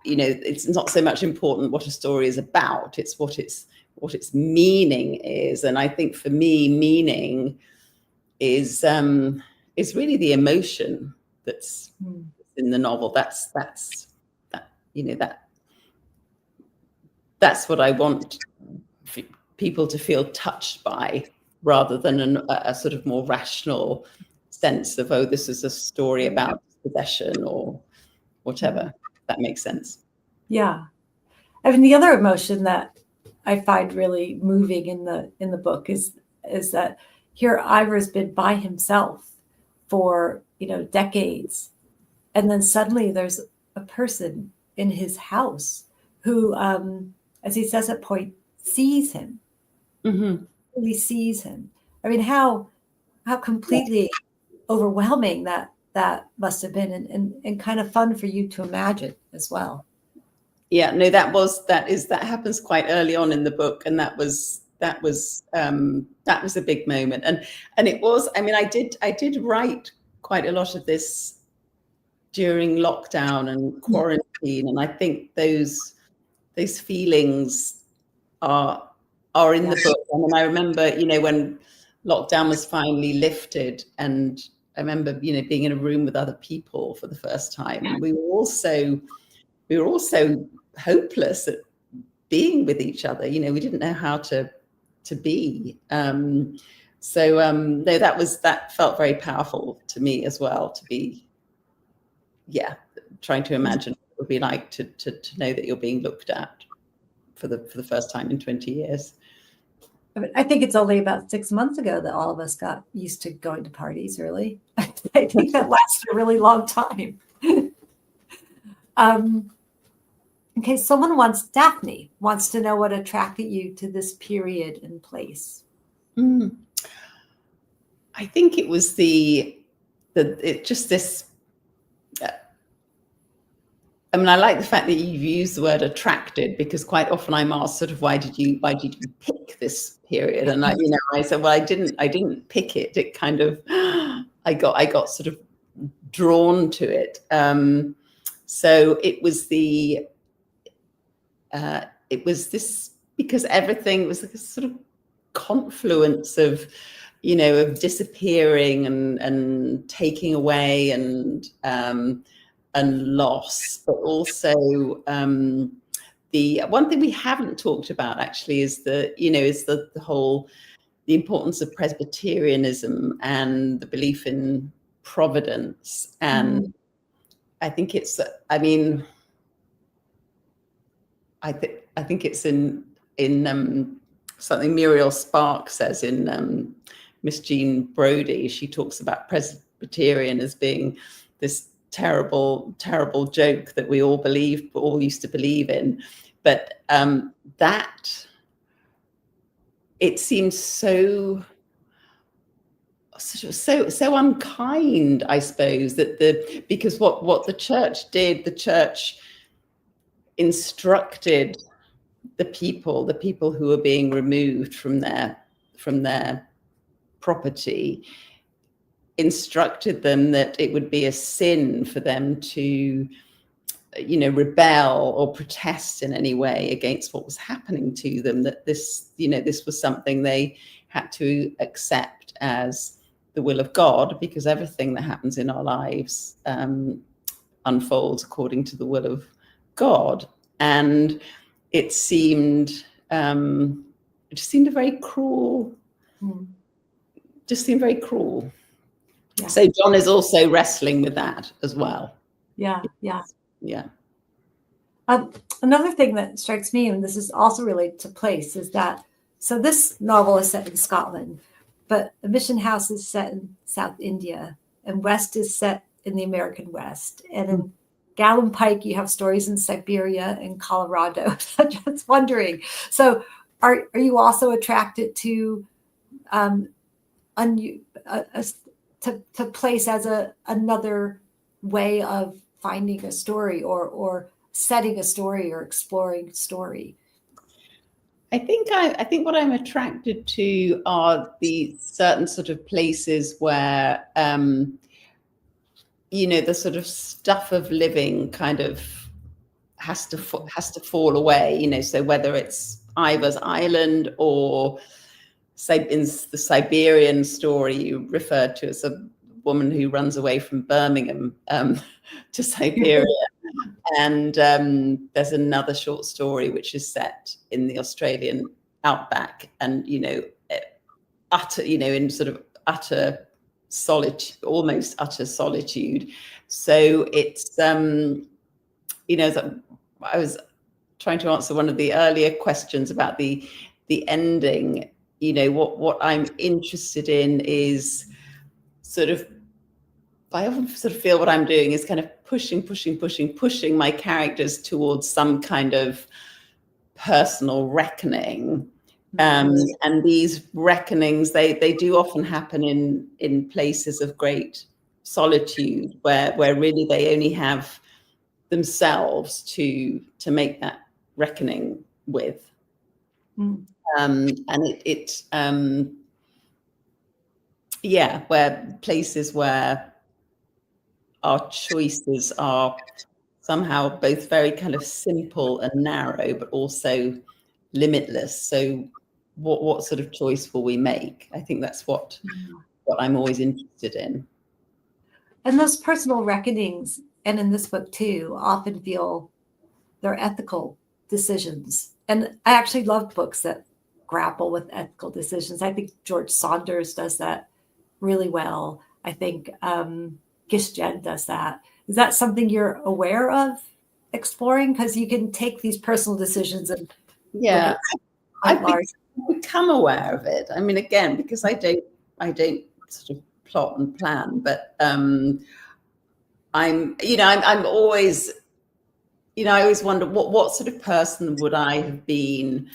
it's not so much important what a story is about, it's what its meaning is. And I think for me, meaning is really the emotion that's in the novel. That's what I want people to feel touched by, rather than a sort of more rational sense of, oh, this is a story about possession or whatever. That makes sense. Yeah. The other emotion that I find really moving in the book is that here Ivar's been by himself for, decades. And then suddenly there's a person in his house who, as he says at point, sees him. Mm-hmm. Really sees him. How completely overwhelming that must have been, and kind of fun for you to imagine as well. Yeah, no, that happens quite early on in the book, and that was a big moment. And it was, I did write quite a lot of this during lockdown and quarantine, and I think those feelings are in the book. I remember, when lockdown was finally lifted, and I remember, being in a room with other people for the first time, and we were also hopeless at being with each other. We didn't know how to be. No, that felt very powerful to me as well, to be, trying to imagine what it would be like to know that you're being looked at for the first time in 20 years. I think it's only about 6 months ago that all of us got used to going to parties, really. I think that lasted a really long time. Okay, Daphne wants to know what attracted you to this period and place. I think it was just this. I like the fact that you've used the word attracted, because quite often I'm asked sort of, why did you pick this period? And I said, well, I didn't pick it. It kind of, I got sort of drawn to it. So it was this, because everything was like a sort of confluence of, of disappearing and taking away and loss, but also the one thing we haven't talked about actually is the importance of Presbyterianism and the belief in providence. And I think it's, I think it's in something Muriel Spark says in Miss Jean Brodie, she talks about Presbyterian as being this terrible, terrible joke that we all used to believe in. But that, it seems so unkind, I suppose, that because what the church did, the church instructed the people who were being removed from their property, instructed them that it would be a sin for them to, rebel or protest in any way against what was happening to them, that this was something they had to accept as the will of God, because everything that happens in our lives unfolds according to the will of God. And it seemed a very cruel, just seemed very cruel. Yeah. So John is also wrestling with that as well. Yeah. Another thing that strikes me, and this is also related to place, is that, so this novel is set in Scotland, but the Mission House is set in South India, and West is set in the American West. And in Gallon Pike, you have stories in Siberia and Colorado. So just wondering, so are you also attracted to to place as another way of finding a story or setting a story or exploring story? I think what I'm attracted to are the certain sort of places where the sort of stuff of living kind of has to fall away, so whether it's Ivar's Island or in the Siberian story you referred to as a woman who runs away from Birmingham to Siberia. And there's another short story which is set in the Australian outback, and in sort of utter solitude, almost utter solitude. So it's I was trying to answer one of the earlier questions about the ending. What I'm interested in is I often sort of feel what I'm doing is kind of pushing my characters towards some kind of personal reckoning. And these reckonings, they do often happen in places of great solitude where really they only have themselves to make that reckoning with. Where places where our choices are somehow both very kind of simple and narrow, but also limitless. So what sort of choice will we make? I think that's what I'm always interested in. And those personal reckonings, and in this book too, often feel they're ethical decisions. And I actually love books that grapple with ethical decisions. I think George Saunders does that really well. I think Gisjen does that. Is that something you're aware of exploring? Because you can take these personal decisions and I've become aware of it. I mean, again, because I don't sort of plot and plan, but I'm always, I always wonder what sort of person would I have been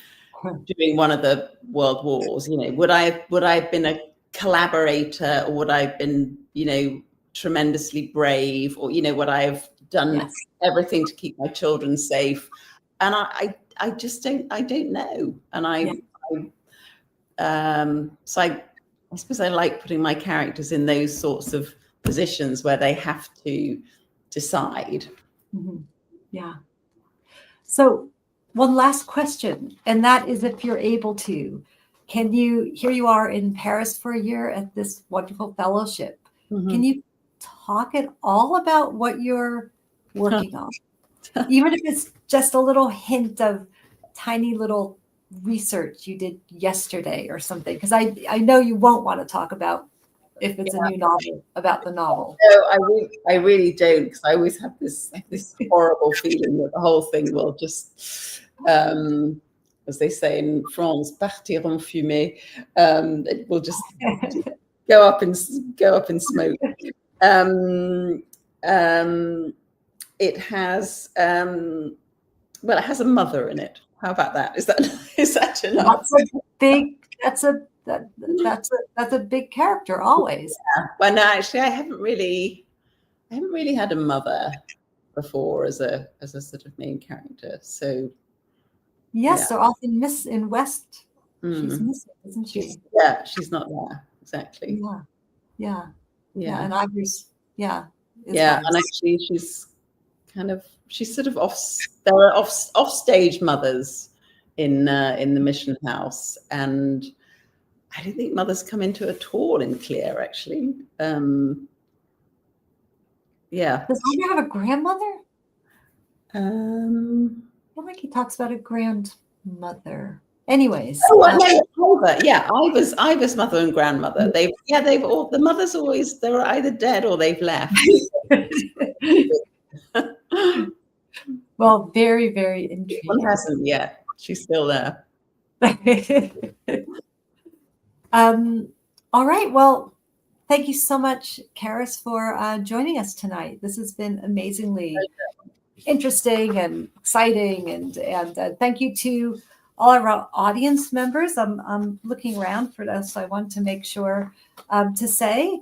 during one of the world wars? Would I have been a collaborator, or would I have been, tremendously brave, or would I have done everything to keep my children safe? And I just don't know. And so I suppose I like putting my characters in those sorts of positions where they have to decide. Yeah. So one last question, and that is, if you're able to, here you are in Paris for a year at this wonderful fellowship. Can you talk at all about what you're working on? Even if it's just a little hint of tiny little research you did yesterday or something, because I know you won't want to talk about if it's a new novel about the novel. No, I really don't, because I always have this horrible feeling that the whole thing will just as they say in France, partir en fumée. It will just go up in smoke. It has well, it has a mother in it. How about that? Is that enough? That's a big character always. Yeah. Well, no, actually, I haven't really had a mother before as a sort of main character. So yes, yeah. so often miss in West. She's missing, isn't she? She's not there. Exactly. Yeah. And Ivar's, and actually she's sort of there are offstage mothers in the Mission House, and I don't think mothers come into it at all in Clear, actually. Does Ivar have a grandmother? I feel like he talks about a grandmother. Anyways. Ivar's mother and grandmother. They've all, the mothers always, they're either dead or they've left. Well, very, very intriguing. One hasn't yet. She's still there. All right. Well, thank you so much, Carys, for joining us tonight. This has been amazingly interesting and exciting, and thank you to all of our audience members. I'm looking around for this, so I want to make sure to say.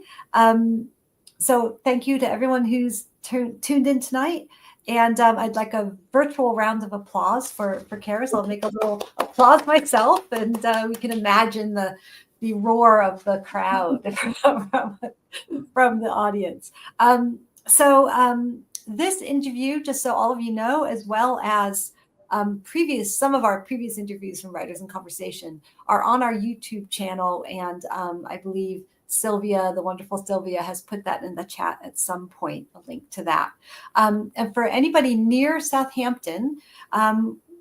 So thank you to everyone who's tuned in tonight. And I'd like a virtual round of applause for Carys. I'll make a little applause myself, and we can imagine the roar of the crowd from the audience. This interview, just so all of you know, as well as some of our previous interviews from Writers in Conversation, are on our YouTube channel, and I believe Sylvia, the wonderful Sylvia, has put that in the chat at some point, a link to that. And for anybody near Southampton,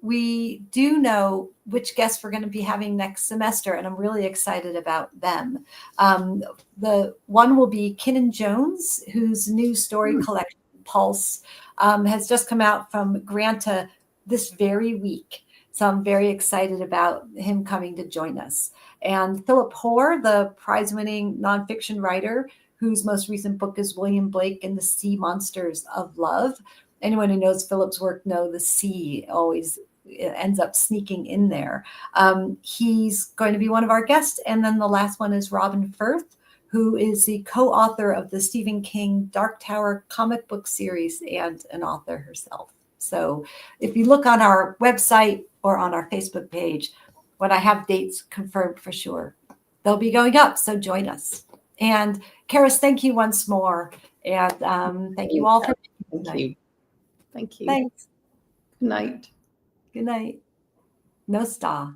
we do know which guests we're going to be having next semester, and I'm really excited about them. The one will be Kinnan Jones, whose new story collection, Pulse, has just come out from Granta this very week. So I'm very excited about him coming to join us. And Philip Hoare, the prize-winning nonfiction writer, whose most recent book is William Blake and the Sea Monsters of Love. Anyone who knows Philip's work know the sea always ends up sneaking in there. He's going to be one of our guests. And then the last one is Robin Firth, who is the co-author of the Stephen King Dark Tower comic book series and an author herself. So if you look on our website or on our Facebook page, when I have dates confirmed for sure, they'll be going up. So join us. And Carys, thank you once more. And thank you all for being here. Thank you. Thanks. Good night. Good night. No star.